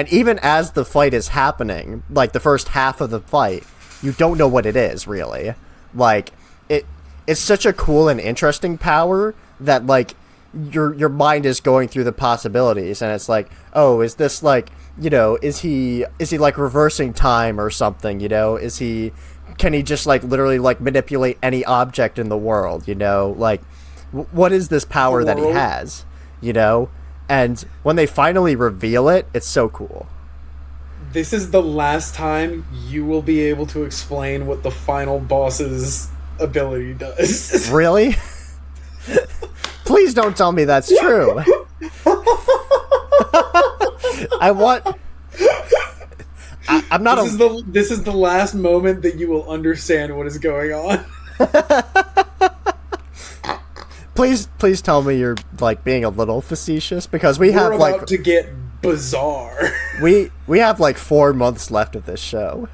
even as the fight is happening, like, the first half of the fight, you don't know what it is, really. Like, it's such a cool and interesting power that, like, your mind is going through the possibilities, and it's like, oh, is this like, you know, is he like reversing time or something, you know? Can he just like literally like manipulate any object in the world, you know? Like, what is this power that he has, you know? And when they finally reveal it, it's so cool.
This is the last time you will be able to explain what the final boss's ability does.
Really? Please don't tell me that's true. I'm not.
This is the last moment that you will understand what is going on.
Please tell me you're like being a little facetious, because we're
about
like
to get bizarre.
We have like 4 months left of this show.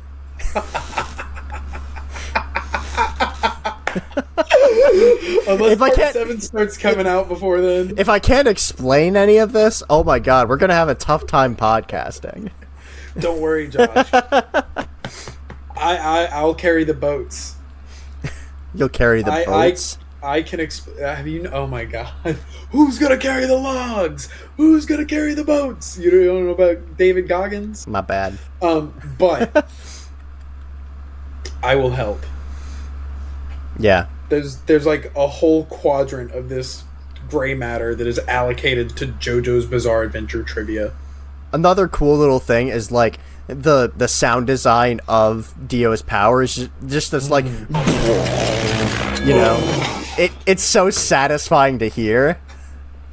Unless part 7 starts coming out before then.
If I can't explain any of this, oh my god, we're gonna have a tough time podcasting.
Don't worry, Josh. I'll carry the boats.
You'll carry the boats?
I can oh my god. Who's gonna carry the logs? Who's gonna carry the boats? You don't know about David Goggins?
My bad.
But I will help.
Yeah.
There's like a whole quadrant of this gray matter that is allocated to JoJo's Bizarre Adventure trivia.
Another cool little thing is like the sound design of Dio's power is just this like, you know, it's so satisfying to hear,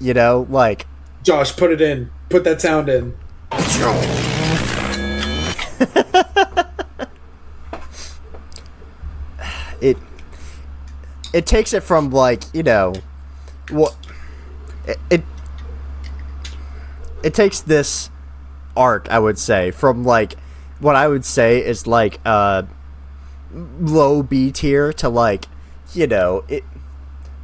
you know, like.
Josh, put it in. Put that sound in.
It takes it from like, you know, what it takes this arc, I would say, from like what I would say is like low B tier to like, you know, it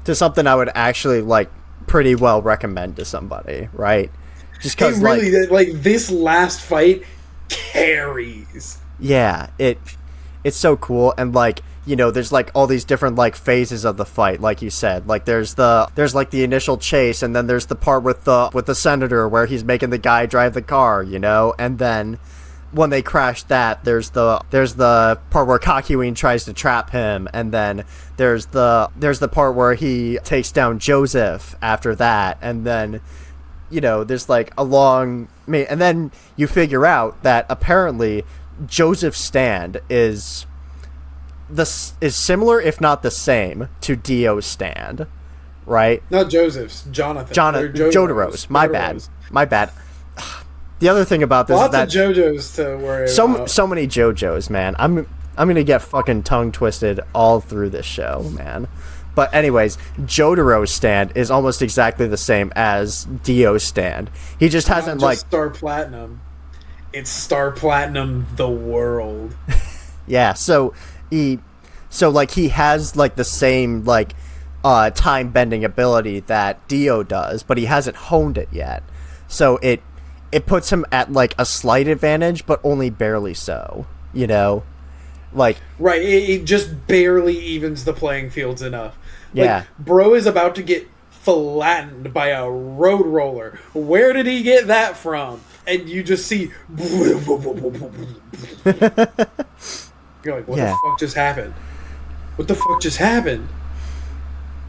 to something I would actually like pretty well recommend to somebody, right? Just because
really, like this last fight carries.
Yeah, it's so cool, and like, you know, there's like all these different like phases of the fight, like you said. Like there's like the initial chase, and then there's the part with the senator where he's making the guy drive the car, you know, and then when they crash that, there's the part where Kakyoin tries to trap him, and then there's the part where he takes down Joseph after that, and then, you know, there's like a long, and then you figure out that apparently Joseph's stand is similar, if not the same, to Dio's stand, right?
Not Joseph's,
Jotaro's. My bad. The other thing about this
is
that
lots of JoJo's to worry about.
So many JoJo's, man. I'm gonna get fucking tongue twisted all through this show, man. But anyways, Jotaro's stand is almost exactly the same as Dio's stand. He just hasn't like
Star Platinum. It's Star Platinum the world.
Yeah, so he has like the same like time bending ability that Dio does, but he hasn't honed it yet. So it puts him at like a slight advantage, but only barely so, you know? Like,
right, it just barely evens the playing fields enough.
Yeah.
Like, bro is about to get flattened by a road roller. Where did he get that from? And you just see you're like, what the fuck just happened? What the fuck just happened?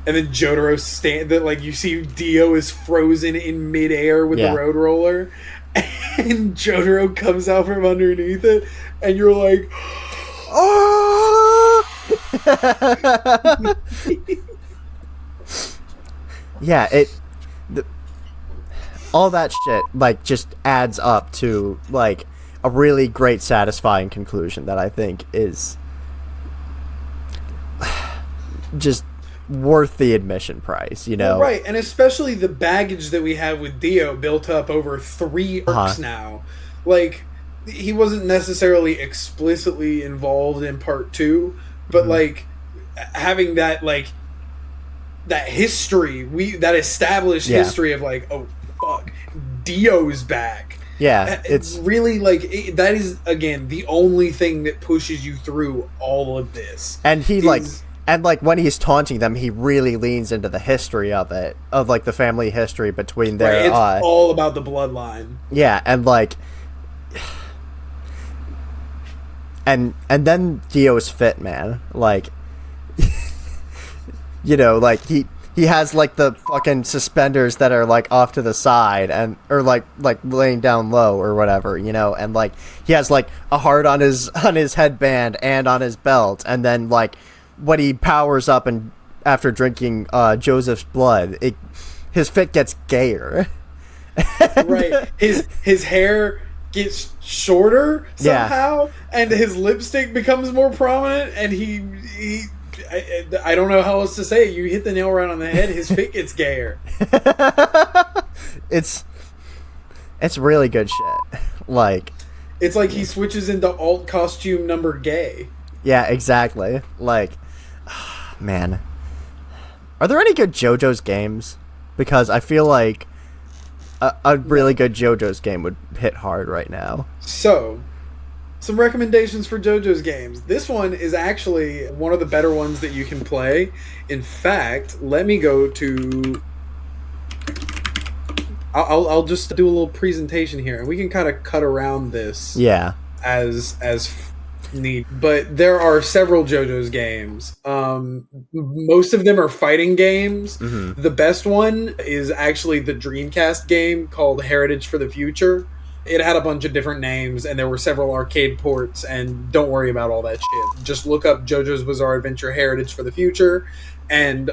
And then Jotaro like you see Dio is frozen in midair with the road roller, and Jotaro comes out from underneath it, and you're like, oh!
Yeah, all that shit like just adds up to like a really great, satisfying conclusion that I think is just worth the admission price, you know?
Well, right, and especially the baggage that we have with Dio built up over 3 arcs now. Like, he wasn't necessarily explicitly involved in part 2, but like having that like that history, that established history of like, oh fuck, Dio's back.
Yeah,
it's really like that is again the only thing that pushes you through all of this.
And like when he's taunting them, he really leans into the history of it, of like the family history between their.
Right, it's all about the bloodline.
Yeah, and like, and then Dio's fit, man. Like, you know, like he has like the fucking suspenders that are like off to the side or like laying down low or whatever, you know, and like he has like a heart on his headband and on his belt, and then like when he powers up and after drinking Joseph's blood, his fit gets gayer.
Right, his hair gets shorter somehow, and his lipstick becomes more prominent, and I don't know how else to say it. You hit the nail right on the head. His fit gets gayer.
It's really good shit. Like,
it's like he switches into alt costume number gay.
Yeah, exactly. Like, man, are there any good JoJo's games? Because I feel like a really good JoJo's game would hit hard right now.
So, some recommendations for JoJo's games. This one is actually one of the better ones that you can play. In fact, let me go to... I'll just do a little presentation here, and we can kind of cut around this.
Yeah.
As need. But there are several JoJo's games. Most of them are fighting games. Mm-hmm. The best one is actually the Dreamcast game called Heritage for the Future. It had a bunch of different names, and there were several arcade ports, and don't worry about all that shit. Just look up JoJo's Bizarre Adventure Heritage for the Future, and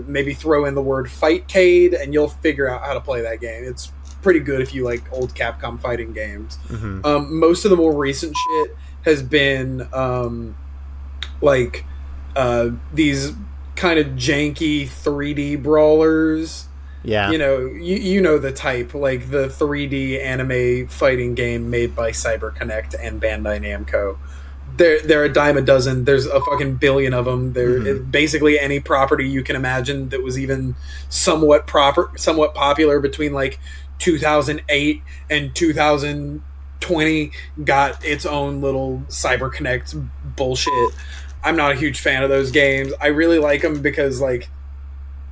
maybe throw in the word Fightcade, and you'll figure out how to play that game. It's pretty good if you like old Capcom fighting games. Mm-hmm. Most of the more recent shit has been these kind of janky 3D brawlers.
Yeah.
You know, you know the type, like the 3D anime fighting game made by CyberConnect and Bandai Namco. They're a dime a dozen. There's a fucking billion of them. They're basically any property you can imagine that was even somewhat popular between like 2008 and 2020 got its own little CyberConnect bullshit. I'm not a huge fan of those games. I really like them because like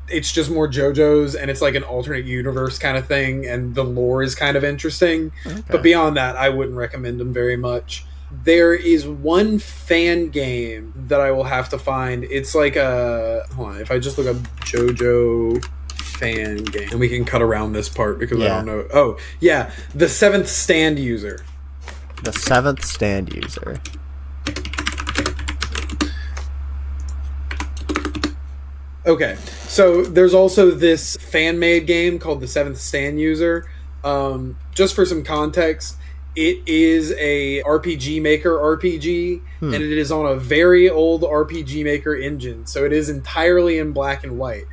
it's just more JoJo's and it's like an alternate universe kind of thing, and the lore is kind of interesting. Okay. But beyond that, I wouldn't recommend them very much. There is one fan game that I will have to find. It's like a... Hold on, if I just look up JoJo fan game, and we can cut around this part because I don't know. Oh, yeah, the Seventh Stand User.
The Seventh Stand User.
Okay, so there's also this fan-made game called the Seventh Stand User. Just for some context, it is a RPG Maker RPG, and it is on a very old RPG Maker engine, so it is entirely in black and white.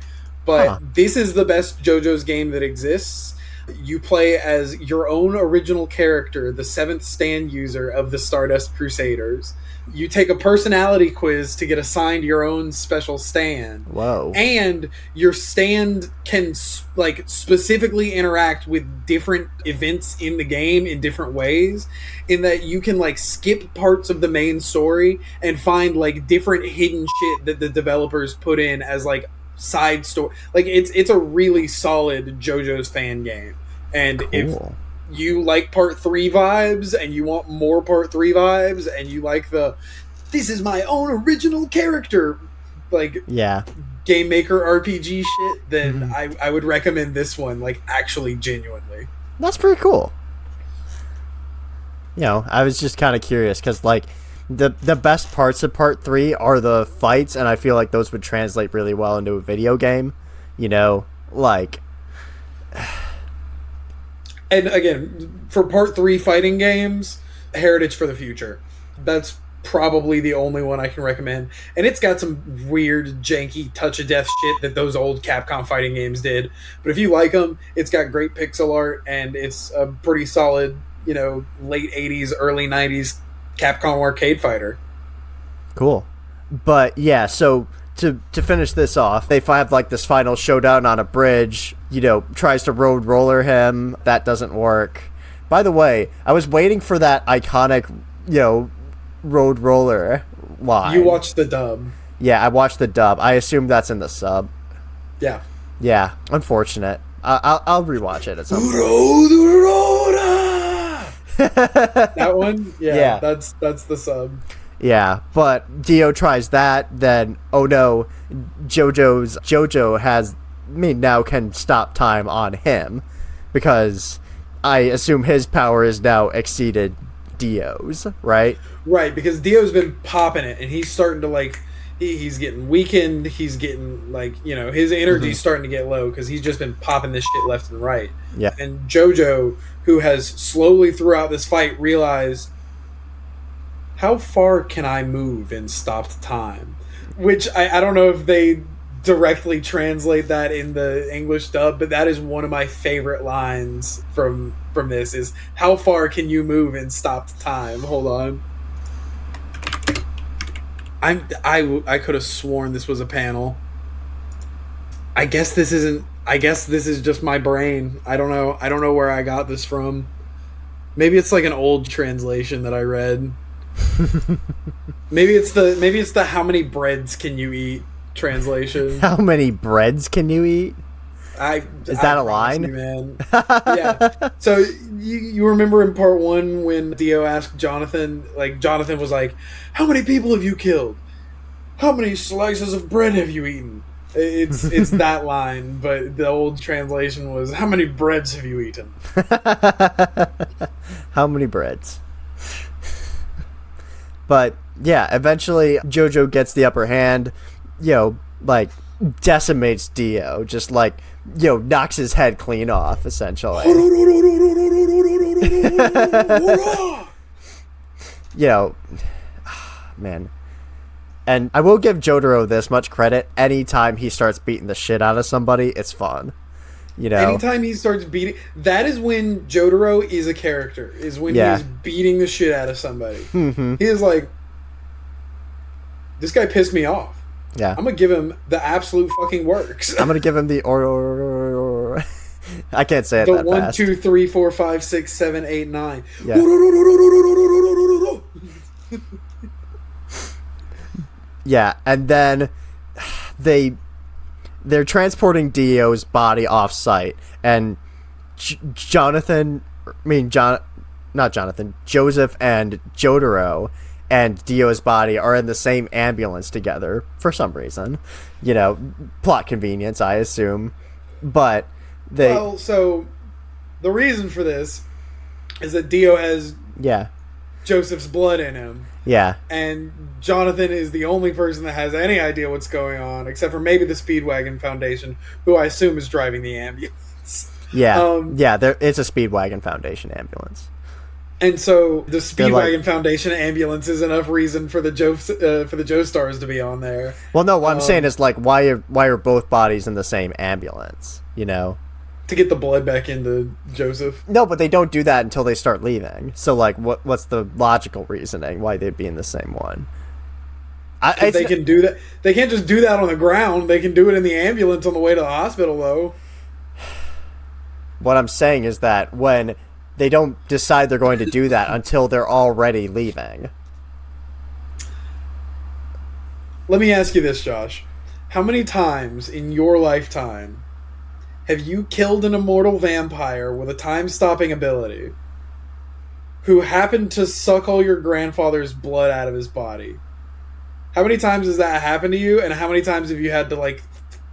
But this is the best JoJo's game that exists. You play as your own original character, the Seventh Stand User of the Stardust Crusaders. You take a personality quiz to get assigned your own special stand.
Whoa.
And your stand can like specifically interact with different events in the game in different ways, in that you can like skip parts of the main story and find like different hidden shit that the developers put in as like side story. Like it's a really solid JoJo's fan game. And if you like part 3 vibes and you want more part 3 vibes and you like this is my own original character like game maker RPG shit, then I would recommend this one, like actually genuinely.
That's pretty cool. You know, I was just kind of curious because like the best parts of part 3 are the fights, and I feel like those would translate really well into a video game, you know, like...
And again, for part 3 fighting games, Heritage for the Future. That's probably the only one I can recommend. And it's got some weird, janky, touch-of-death shit that those old Capcom fighting games did. But if you like them, it's got great pixel art, and it's a pretty solid, you know, late 80s, early 90s Capcom arcade fighter.
Cool. But, yeah, so... To finish this off, they have like this final showdown on a bridge, you know, tries to road roller him. That doesn't work. By the way, I was waiting for that iconic, you know, road roller line.
You watched the dub.
Yeah, I watched the dub. I assume that's in the sub.
Yeah.
Yeah, unfortunate. I'll rewatch it at some point.
That one? Yeah, that's the sub.
Yeah, but Dio tries that, then, oh no, JoJo has, now can stop time on him, because I assume his power is now exceeded Dio's, right?
Right, because Dio's been popping it, and he's starting to, like, he's getting weakened, he's getting, like, you know, his energy's starting to get low, because he's just been popping this shit left and right.
Yeah.
And JoJo, who has slowly throughout this fight realized, how far can I move in stopped time? Which I don't know if they directly translate that in the English dub, but that is one of my favorite lines from this is, how far can you move in stopped time? Hold on. I could have sworn this was a panel. I guess this is just my brain. I don't know where I got this from. Maybe it's like an old translation that I read. Maybe it's the how many breads can you eat translation.
How many breads can you eat? Is that a line?
You, man. Yeah. So you remember in part 1 when Dio asked Jonathan, like Jonathan was like, how many people have you killed? How many slices of bread have you eaten? It's that line, but the old translation was, how many breads have you eaten?
How many breads? But, yeah, eventually JoJo gets the upper hand, you know, like, decimates Dio, just, like, you know, knocks his head clean off, essentially. You know, man. And I will give Jotaro this much credit. Anytime he starts beating the shit out of somebody, it's fun. You know?
Anytime he starts beating... That is when Jotaro is a character. Is when he is beating the shit out of somebody. He is like... this guy pissed me off.
Yeah.
I'm gonna give him the absolute fucking works.
I'm gonna give him the or. I can't say it
the
that
1,
fast.
2, 3, 4, 5, 6, 7, 8, 9.
Yeah. Yeah, and then they're transporting Dio's body off-site, and Joseph and Jotaro and Dio's body are in the same ambulance together for some reason. You know, plot convenience, I assume. But
so the reason for this is that Dio has Joseph's blood in him.
Yeah.
And Jonathan is the only person that has any idea what's going on, except for maybe the Speedwagon Foundation, who I assume is driving the ambulance.
Yeah. It's a Speedwagon Foundation ambulance.
And so the Speedwagon Foundation ambulance is enough reason for the Joestars to be on there.
Well, no, what I'm saying is, like, why are both bodies in the same ambulance, you know?
To get the blood back into Joseph.
No, but they don't do that until they start leaving. So, like, what's the logical reasoning why they'd be in the same one?
They can do that. They can't just do that on the ground. They can do it in the ambulance on the way to the hospital, though.
What I'm saying is that when they don't decide they're going to do that until they're already leaving.
Let me ask you this, Josh. How many times in your lifetime have you killed an immortal vampire with a time-stopping ability who happened to suck all your grandfather's blood out of his body? How many times has that happened to you, and how many times have you had to, like,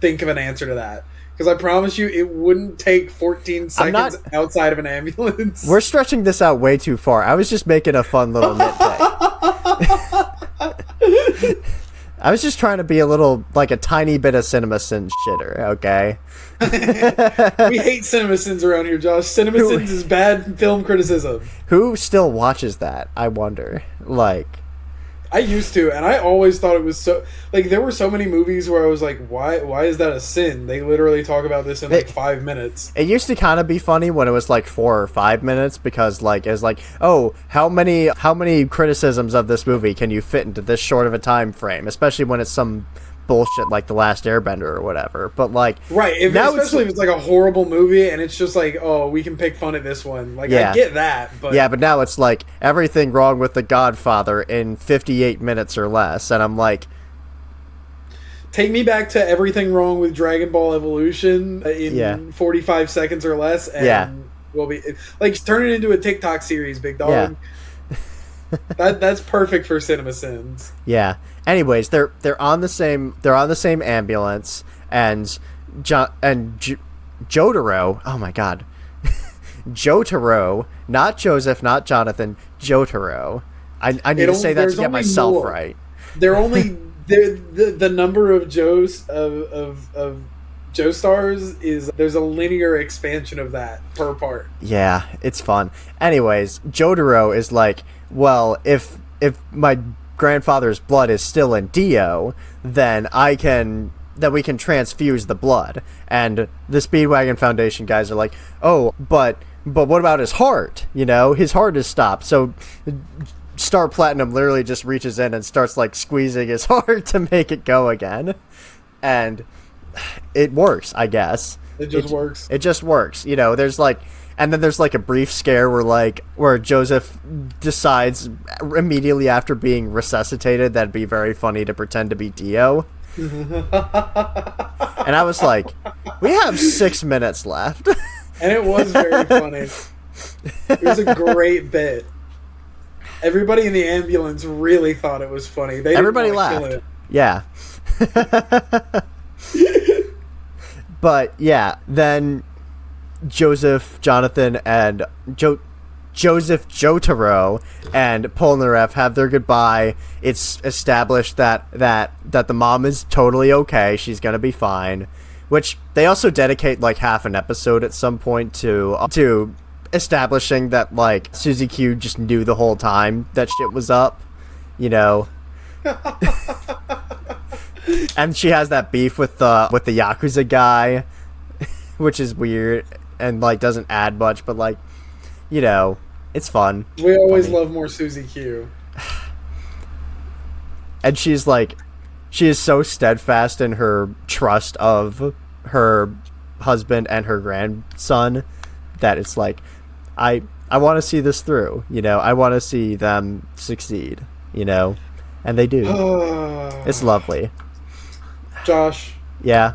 think of an answer to that? Because I promise you, it wouldn't take 14 seconds outside of an ambulance.
We're stretching this out way too far. I was just making a fun little nitpick. I was just trying to be a little, like, a tiny bit of CinemaSins shitter, okay?
We hate CinemaSins around here, Josh. CinemaSins is bad film criticism.
Who still watches that, I wonder? Like...
I used to, and I always thought it was so... Like, there were so many movies where I was like, why is that a sin? They literally talk about this in, like, 5 minutes.
It used to kind of be funny when it was, like, 4 or 5 minutes, because, like, it's like, oh, how many criticisms of this movie can you fit into this short of a time frame? Especially when it's some bullshit like The Last Airbender or whatever. But, like...
Right, especially if it's, like, a horrible movie, and it's just like, oh, we can pick fun at this one. Like, I get that, but...
Yeah, but now it's like, everything wrong with The Godfather in 58 minutes or less, and I'm like...
Take me back to everything wrong with Dragon Ball Evolution in 45 seconds or less, and we'll be... Like, turn it into a TikTok series, big dog.
Yeah.
That's perfect for CinemaSins.
Yeah. Anyways, they're on the same ambulance, and Jotaro. Oh my god, Jotaro, not Joseph, not Jonathan. Jotaro. I need to say that to get myself right.
They're only the number of Joestars is there's a linear expansion of that per part.
Yeah, it's fun. Anyways, Jotaro is like, well, if my grandfather's blood is still in Dio, then we can transfuse the blood. And the Speedwagon Foundation guys are like, oh, but what about his heart? You know, his heart is stopped. So Star Platinum literally just reaches in and starts, like, squeezing his heart to make it go again. And it works, I guess.
It just works.
It just works. You know, there's like... And then there's, like, a brief scare where Joseph decides immediately after being resuscitated that'd be very funny to pretend to be Dio. And I was like, we have 6 minutes left.
And it was very funny. It was a great bit. Everybody in the ambulance really thought it was funny.
Everybody laughed. Yeah. But, yeah, then... Joseph, Jonathan, and Joseph, Jotaro, and Polnareff have their goodbye. It's established that the mom is totally okay. She's gonna be fine. Which they also dedicate, like, half an episode at some point to establishing that, like, Suzy Q just knew the whole time that shit was up. You know. And she has that beef with the Yakuza guy, which is weird. And, like, doesn't add much, but, like, you know, it's fun.
We always love more Suzy Q.
And she's like, she is so steadfast in her trust of her husband and her grandson that it's like, I want to see this through, you know. I want to see them succeed, you know, and they do. It's lovely.
Josh.
Yeah.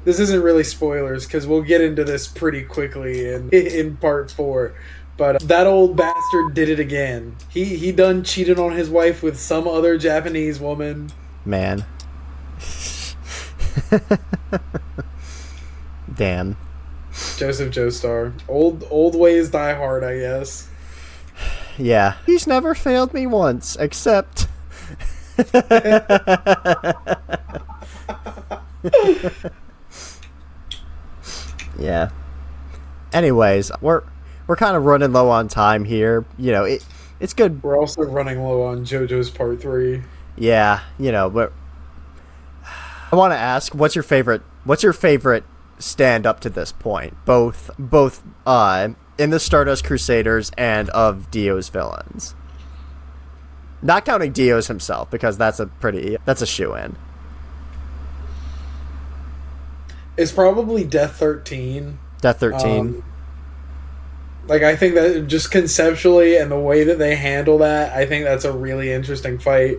This isn't really spoilers because we'll get into this pretty quickly in part 4. But that old bastard did it again. He done cheated on his wife with some other Japanese woman.
Man. Damn.
Joseph Joestar. Old ways die hard, I guess.
Yeah. He's never failed me once, except... Yeah. Anyways, we're kind of running low on time here. You know, it's good.
We're also running low on JoJo's Part 3.
Yeah, you know, but I want to ask, what's your favorite stand up to this point? Both in the Stardust Crusaders and of Dio's villains. Not counting Dio's himself, because that's a shoo-in.
It's probably Death 13.
Death 13.
Like, I think that just conceptually and the way that they handle that, I think that's a really interesting fight.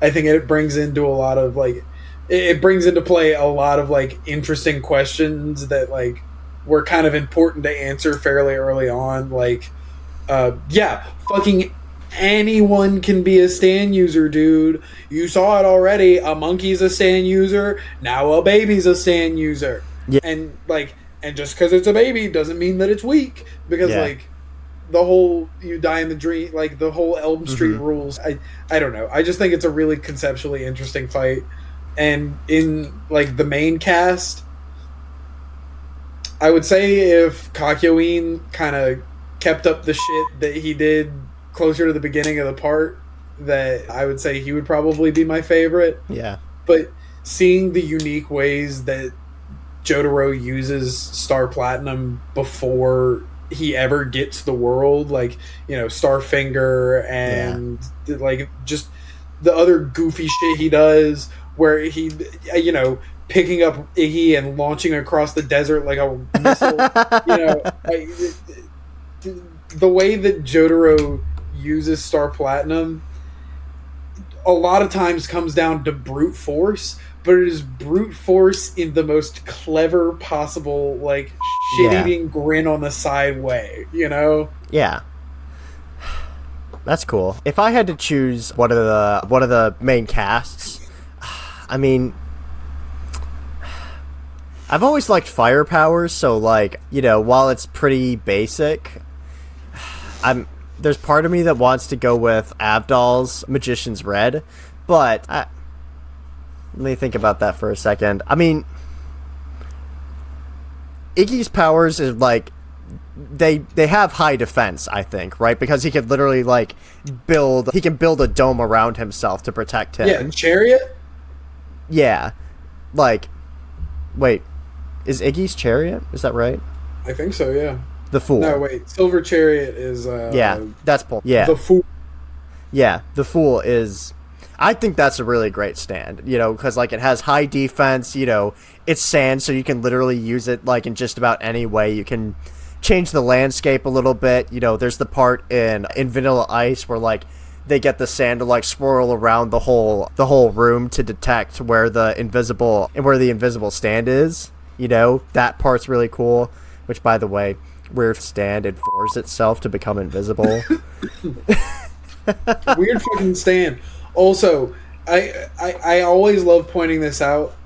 I think it brings into a lot of, like, it brings into play a lot of, like, interesting questions that, like, were kind of important to answer fairly early on. Like, yeah, fucking anyone can be a stand user, dude. You saw it already. A monkey's a stand user. Now a baby's a stand user.
Yeah.
And, like, and just because it's a baby doesn't mean that it's weak. Because, like, the whole you die in the dream, like, the whole Elm Street rules, I don't know. I just think it's a really conceptually interesting fight. And in, like, the main cast, I would say if Kakyoin kind of kept up the shit that he did closer to the beginning of the part, that I would say he would probably be my favorite.
Yeah.
But seeing the unique ways that Jotaro uses Star Platinum before he ever gets the world, like, you know, Starfinger and like just the other goofy shit he does, where he, you know, picking up Iggy and launching across the desert like a missile. You know, the way that Jotaro uses Star Platinum a lot of times comes down to brute force, but it is brute force in the most clever possible, like, shit-eating grin on the side way, you know?
Yeah. That's cool. If I had to choose one of the main casts, I mean, I've always liked fire powers, so, like, you know, while it's pretty basic, there's part of me that wants to go with Avdol's Magician's Red, but let me think about that for a second. I mean, Iggy's powers is, like, they have high defense, I think, right? Because he could literally, like, build a dome around himself to protect him.
Yeah, Chariot?
Yeah. Like, wait, is Iggy's Chariot? Is that right?
I think so, yeah.
The Fool.
No, wait. Silver Chariot is...
yeah, that's Paul. Yeah.
The Fool.
Yeah, the Fool is... I think that's a really great stand, you know, because, like, it has high defense, you know, it's sand, so you can literally use it, like, in just about any way. You can change the landscape a little bit, you know, there's the part in Vanilla Ice where, like, they get the sand to, like, swirl around the whole room to detect where the invisible stand is, you know, that part's really cool, which, by the way, where stand enforces itself to become invisible.
Weird fucking stand. Also, I always love pointing this out.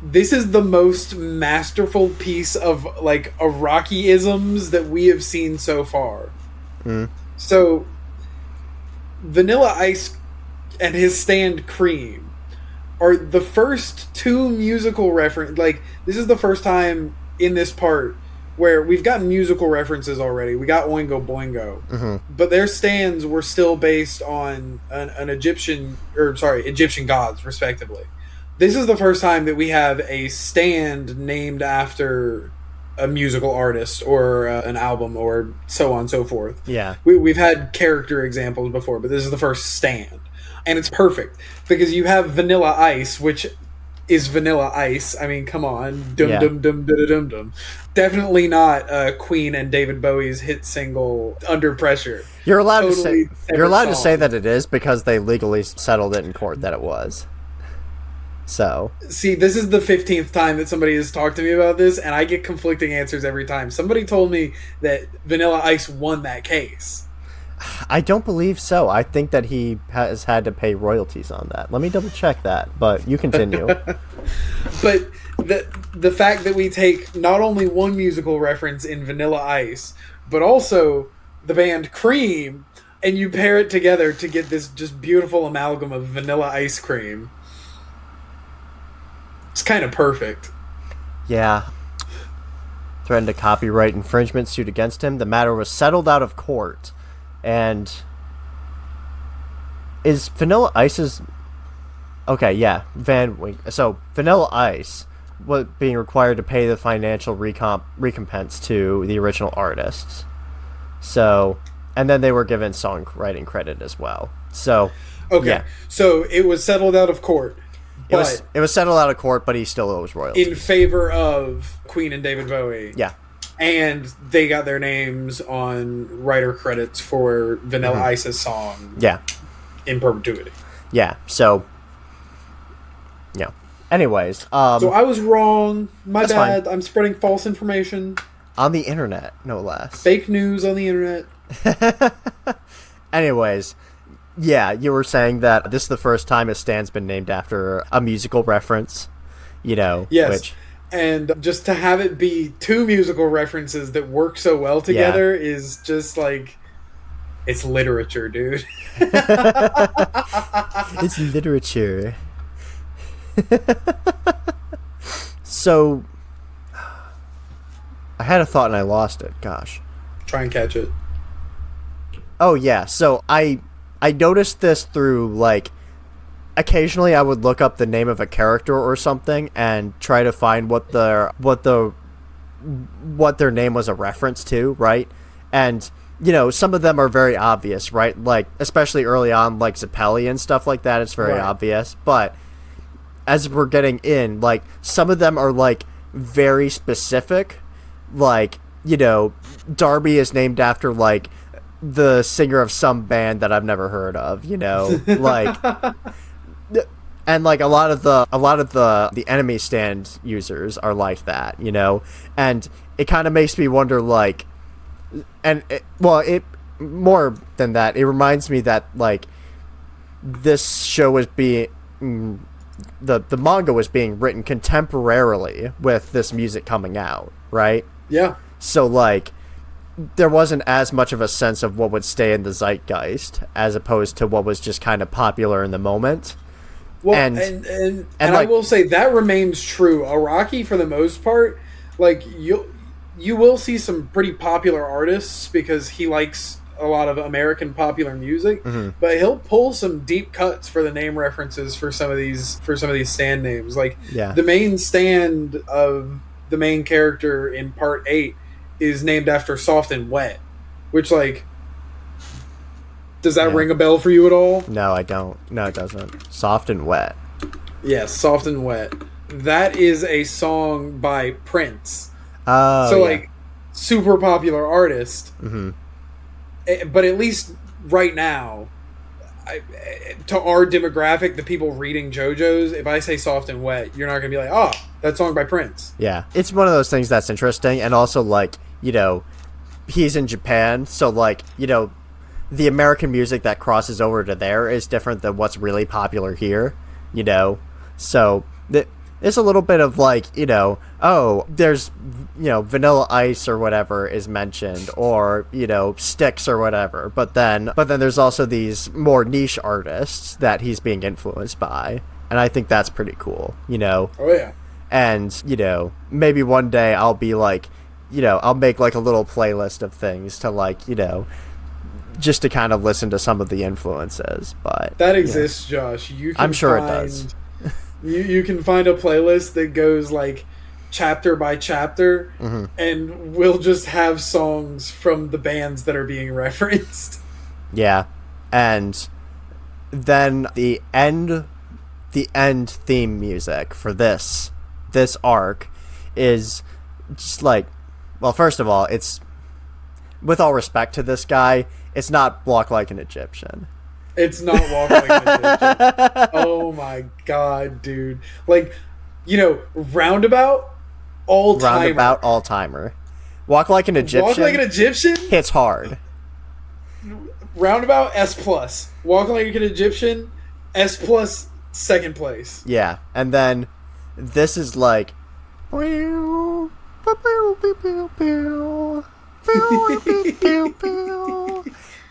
This is the most masterful piece of, like, Iraqi-isms that we have seen so far. So, Vanilla Ice and his stand Cream are the first two musical reference. Like, this is the first time in this part where we've gotten musical references already. We got Oingo Boingo. But their stands were still based on an Egyptian gods, respectively. This is the first time that we have a stand named after a musical artist or an album or so on and so forth.
Yeah.
We've had character examples before, but this is the first stand. And it's perfect because you have Vanilla Ice, which is Vanilla Ice. I mean, come on. Dum dum dum dum dum dum. Definitely not Queen and David Bowie's hit single Under Pressure.
You're allowed to say that it is because they legally settled it in court that it was. So,
see, this is the 15th time that somebody has talked to me about this, and I get conflicting answers every time. Somebody told me that Vanilla Ice won that case.
I don't believe so. I think that he has had to pay royalties on that. Let me double check that, but you continue.
But the fact that we take not only one musical reference in Vanilla Ice, but also the band Cream, and you pair it together to get this just beautiful amalgam of Vanilla Ice Cream. It's kind of perfect.
Yeah. Threatened a copyright infringement suit against him. The matter was settled out of court. And is Vanilla Ice's... Okay, yeah. So, Vanilla Ice was being required to pay the financial recompense to the original artists. So, and then they were given songwriting credit as well. So,
okay.
Yeah.
So, it was settled out of court.
It was settled out of court, but he still owes royalties.
In favor of Queen and David Bowie.
Yeah.
And they got their names on writer credits for Vanilla Ice's song.
Yeah.
In perpetuity.
Yeah. So, yeah. Anyways.
So I was wrong. My bad.
Fine.
I'm spreading false information.
On the internet, no less.
Fake news on the internet.
Anyways. Yeah, you were saying that this is the first time a stand's been named after a musical reference,
Yes.
Which...
And just to have it be two musical references that work so well together is just like, it's literature, dude.
It's literature. So, I had a thought and I lost it. Gosh.
Try and catch it.
Oh, yeah. So, I noticed this through, occasionally I would look up the name of a character or something and try to find what their name was a reference to, right? And, some of them are very obvious, right? Especially early on, like Zeppeli and stuff like that, it's very obvious. But as we're getting in, some of them are, very specific. Darby is named after, the singer of some band that I've never heard of, and a lot of the enemy stand users are like that, and it kind of makes me wonder, more than that, it reminds me that this show was being the manga was being written contemporarily with this music coming out, right?
Yeah.
So there wasn't as much of a sense of what would stay in the zeitgeist as opposed to what was just kind of popular in the moment.
Well, and I will say that remains true. Araki, for the most part, you will see some pretty popular artists because he likes a lot of American popular music, but he'll pull some deep cuts for the name references for some of these stand names. The main stand of the main character in Part 8 is named after Soft and Wet, which does that ring a bell for you at all?
No, I don't. No, it doesn't. Soft and Wet.
Yes, Soft and Wet. That is a song by Prince.
Oh,
so super popular artist. But at least right now, to our demographic, the people reading JoJo's, if I say Soft and Wet, you're not going to be like, oh, that song by Prince.
Yeah. It's one of those things that's interesting, and also, he's in Japan, so, the American music that crosses over to there is different than what's really popular here, So, it's a little bit of, there's, Vanilla Ice or whatever is mentioned, or, Styx or whatever, but then there's also these more niche artists that he's being influenced by, and I think that's pretty cool,
Oh, yeah.
And, maybe one day I'll be I'll make a little playlist of things to just to kind of listen to some of the influences, but...
That exists, Josh.
I'm sure it does.
You can find a playlist that goes chapter by chapter, and we'll just have songs from the bands that are being referenced.
Yeah, and then the end theme music for this arc is just like, well, first of all, it's, with all respect to this guy, it's not Walk Like an Egyptian.
It's not Walk Like an Egyptian. Oh my god, dude. Like, you know, Roundabout all-timer.
Walk Like an Egyptian hits hard.
Roundabout S+. Walk Like an Egyptian S+, second place.
Yeah, and then this is like, and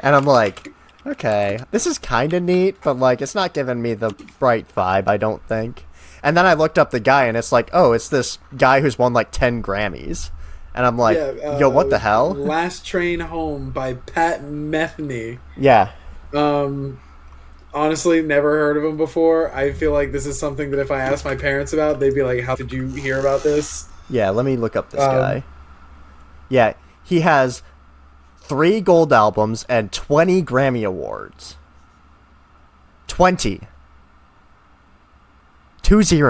I'm like, okay, this is kind of neat, but like it's not giving me the right vibe, I don't think. And then I looked up the guy, and it's like, oh, it's this guy who's won like 10 Grammys. And I'm like, yo, what the hell?
Last Train Home by Pat Metheny.
Yeah.
Honestly, never heard of him before. I feel like this is something that if I asked my parents about, they'd be like, how did you hear about this?
Yeah, let me look up this guy. Yeah, he has 3 gold albums and 20 Grammy Awards. 20. 20.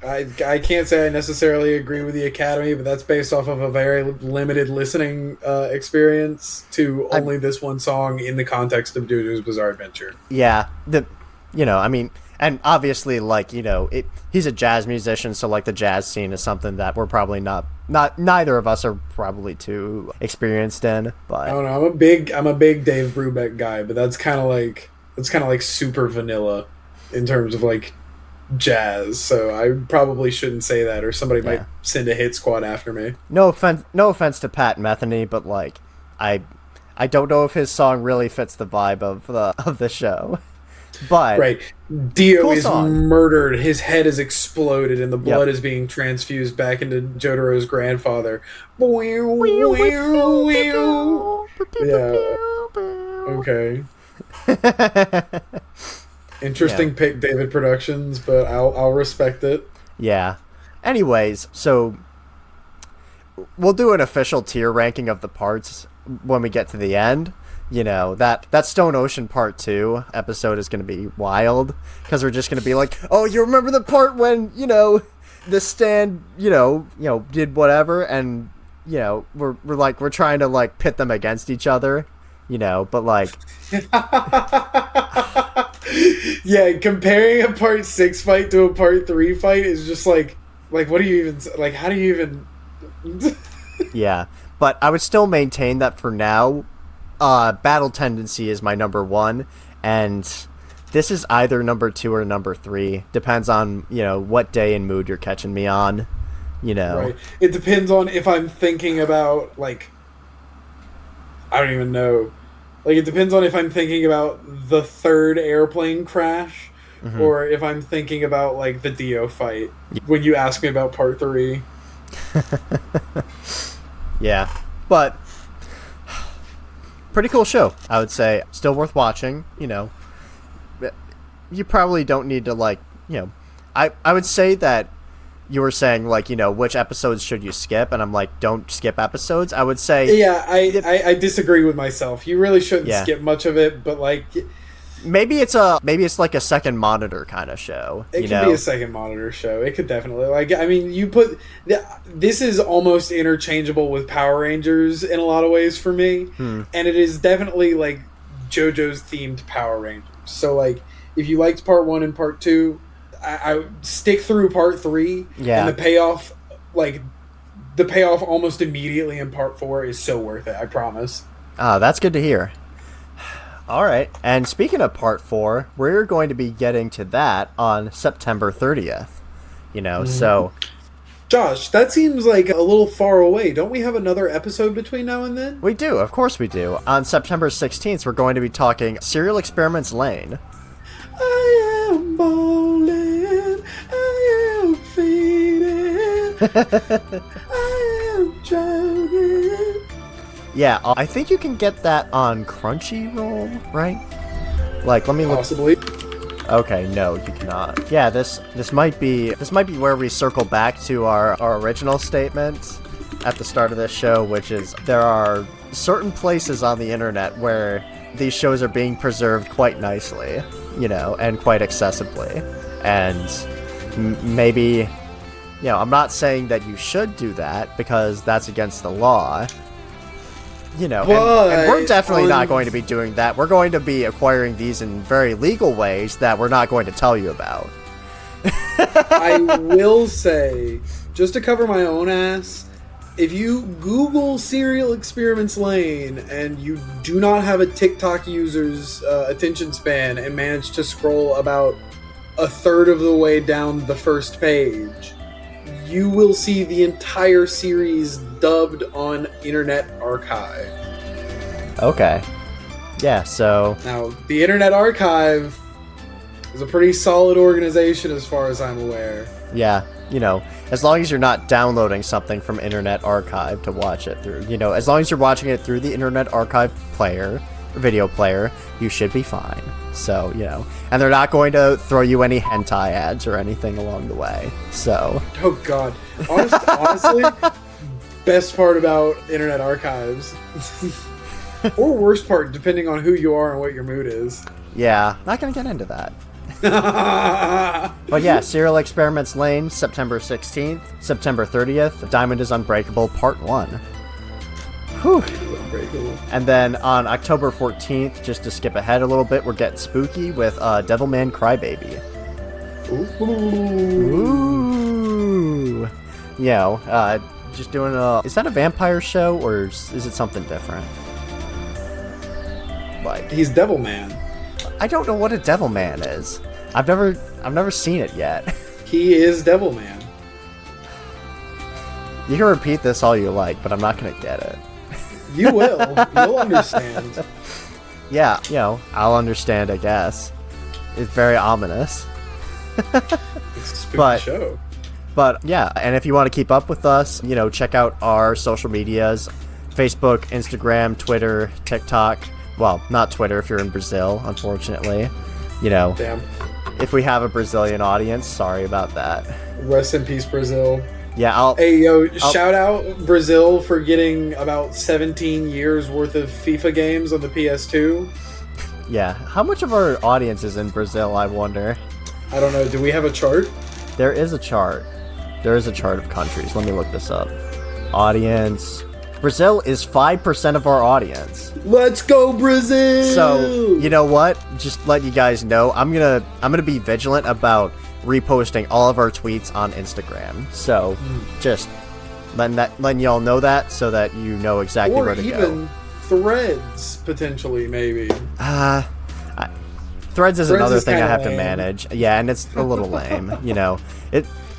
I can't say I necessarily agree with the Academy, but that's based off of a very limited listening experience to only this one song in the context of JoJo's Bizarre Adventure.
Yeah, I mean, and obviously, like, he's a jazz musician, so like the jazz scene is something that we're probably not neither of us are probably too experienced in. But
I don't know. I'm a big Dave Brubeck guy, but that's kind of like super vanilla in terms of like jazz, so I probably shouldn't say that, or somebody might send a hit squad after me.
No offense to Pat Metheny, but like I don't know if his song really fits the vibe of the show. But
right, Dio
cool
is
song.
Murdered, his head is exploded, and the blood is being transfused back into Jotaro's grandfather. Yeah. Okay. Interesting pick, David Productions, but I'll respect it.
Yeah. Anyways, so we'll do an official tier ranking of the parts when we get to the end. That Stone Ocean Part 2 episode is going to be wild, because we're just going to be like, oh, you remember the part when, the stand, did whatever, and, we're trying to, like, pit them against each other, but, like...
Yeah, comparing a Part 6 fight to a Part 3 fight is just like, what do you even... Like, how do you even...
Yeah, but I would still maintain that for now, Battle Tendency is my number 1, and this is either number 2 or number 3. Depends on, what day and mood you're catching me on, Right.
It depends on if I'm thinking about, like... I don't even know. Like, it depends on if I'm thinking about the 3rd airplane crash, or if I'm thinking about, like, the Dio fight, when you ask me about Part 3.
Yeah, but pretty cool show, I would say. Still worth watching, You probably don't need to, like, I would say that you were saying, like, which episodes should you skip, and I'm like, don't skip episodes. I would say...
Yeah, I disagree with myself. You really shouldn't skip much of it, but, like...
Maybe it's like a second monitor kind of show.
It could be a second monitor show. It could definitely... Like, I mean, you put... This is almost interchangeable with Power Rangers in a lot of ways for me, and it is definitely, like, JoJo's themed Power Rangers. So, like, if you liked Part 1 and Part 2... I stick through Part 3, and the payoff almost immediately in Part 4 is so worth it, I promise.
That's good to hear. All right, and speaking of Part 4, we're going to be getting to that on September 30th, so...
Josh, that seems like a little far away. Don't we have another episode between now and then?
We do, of course we do. On September 16th, we're going to be talking Serial Experiments Lain.
I am balling, I am fading, I am drowning.
Yeah, I think you can get that on Crunchyroll, right? Like, let me look.
Possibly.
Okay, no, you cannot. Yeah, this might be where we circle back to our original statement at the start of this show, which is there are certain places on the internet where these shows are being preserved quite nicely, and quite accessibly. And maybe, I'm not saying that you should do that because that's against the law. And we're definitely not going to be doing that. We're going to be acquiring these in very legal ways that we're not going to tell you about.
I will say, just to cover my own ass, if you Google Serial Experiments Lain and you do not have a TikTok user's attention span and manage to scroll about a third of the way down the first page, you will see the entire series dubbed on Internet Archive.
Okay. Yeah, so...
Now, the Internet Archive is a pretty solid organization as far as I'm aware.
Yeah, as long as you're not downloading something from Internet Archive to watch it through, as long as you're watching it through the Internet Archive player, or video player, you should be fine. So, and they're not going to throw you any hentai ads or anything along the way, so...
Oh, God. Honestly, best part about Internet Archives, or worst part, depending on who you are and what your mood is.
Yeah, not gonna get into that. But yeah, Serial Experiments Lain, September 16th, September 30th, Diamond is Unbreakable, Part 1. Whew. And then on October 14th, just to skip ahead a little bit, we're getting spooky with Devilman Crybaby. Ooh. Just doing is that a vampire show, or is it something different? Like,
he's Devilman.
I don't know what a Devilman is. I've never seen it yet.
He is Devilman.
You can repeat this all you like, but I'm not gonna get it.
You will. You'll understand.
Yeah, I'll understand, I guess. It's very ominous.
It's a spooky show.
But yeah, and if you want to keep up with us, check out our social medias: Facebook, Instagram, Twitter, TikTok. Well, not Twitter if you're in Brazil, unfortunately.
Damn.
If we have a Brazilian audience, sorry about that.
Rest in peace, Brazil.
Yeah,
shout out Brazil for getting about 17 years worth of FIFA games on the PS2.
Yeah, how much of our audience is in Brazil, I wonder?
I don't know, do we have a chart?
There is a chart. There is a chart of countries. Let me look this up. Audience. Brazil is 5% of our audience.
Let's go, Brazil!
So, you know what? Just let you guys know, I'm gonna be vigilant about reposting all of our tweets on Instagram. So, just letting y'all know that, so that you know exactly where to go. Or
even Threads, potentially, maybe.
Threads is another thing I have to manage. Yeah, and it's a little lame.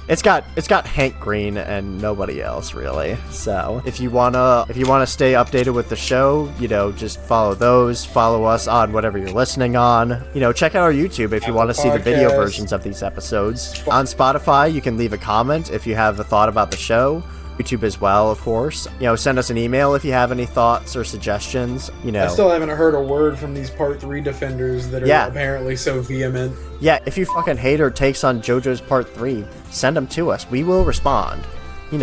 It's got Hank Green and nobody else really. So if you wanna stay updated with the show, just follow those. Follow us on whatever you're listening on. Check out our YouTube if you want to see the video versions of these episodes. On Spotify, you can leave a comment if you have a thought about the show. YouTube as well, of course. Send us an email if you have any thoughts or suggestions.
I still haven't heard a word from these Part 3 defenders that are apparently so vehement.
Yeah, if you fucking hate our takes on JoJo's Part 3, send them to us. We will respond.
I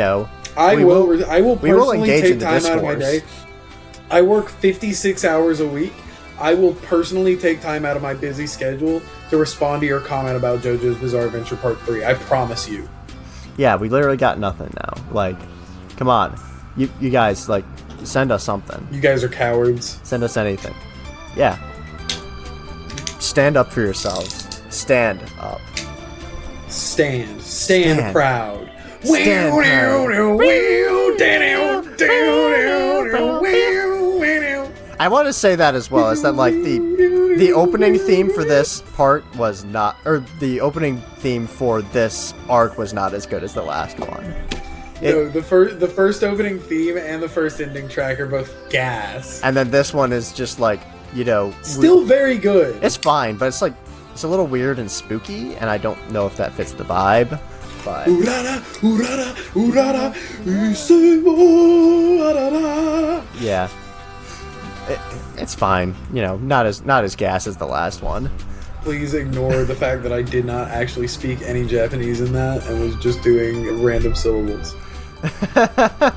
will personally take time
discourse.
out of my day. I work 56 hours a week. I will personally take time out of my busy schedule to respond to your comment about JoJo's Bizarre Adventure Part 3. I promise you.
Yeah, we literally got nothing now. Like, come on. You guys, send us something.
You guys are cowards.
Send us anything. Yeah. Stand up for yourselves. Stand up.
Stand proud.
Stand I want to say that as well, is that the opening theme for this part was not, or the opening theme for this arc was not as good as the last one.
No, the first opening theme and the first ending track are both gas.
And then this one is just
still very good.
It's fine, but it's a little weird and spooky, and I don't know if that fits the vibe. But yeah. It's fine, not as gas as the last one,
Please ignore the fact that I did not actually speak any Japanese in that and was just doing random syllables. I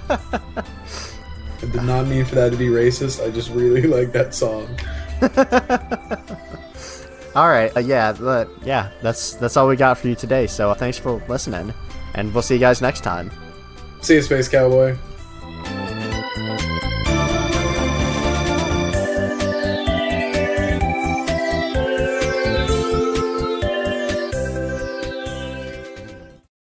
did not mean for that to be racist. I just really like that song.
All right, that's all we got for you today. So thanks for listening, and we'll see you guys next time.
See you, Space Cowboy.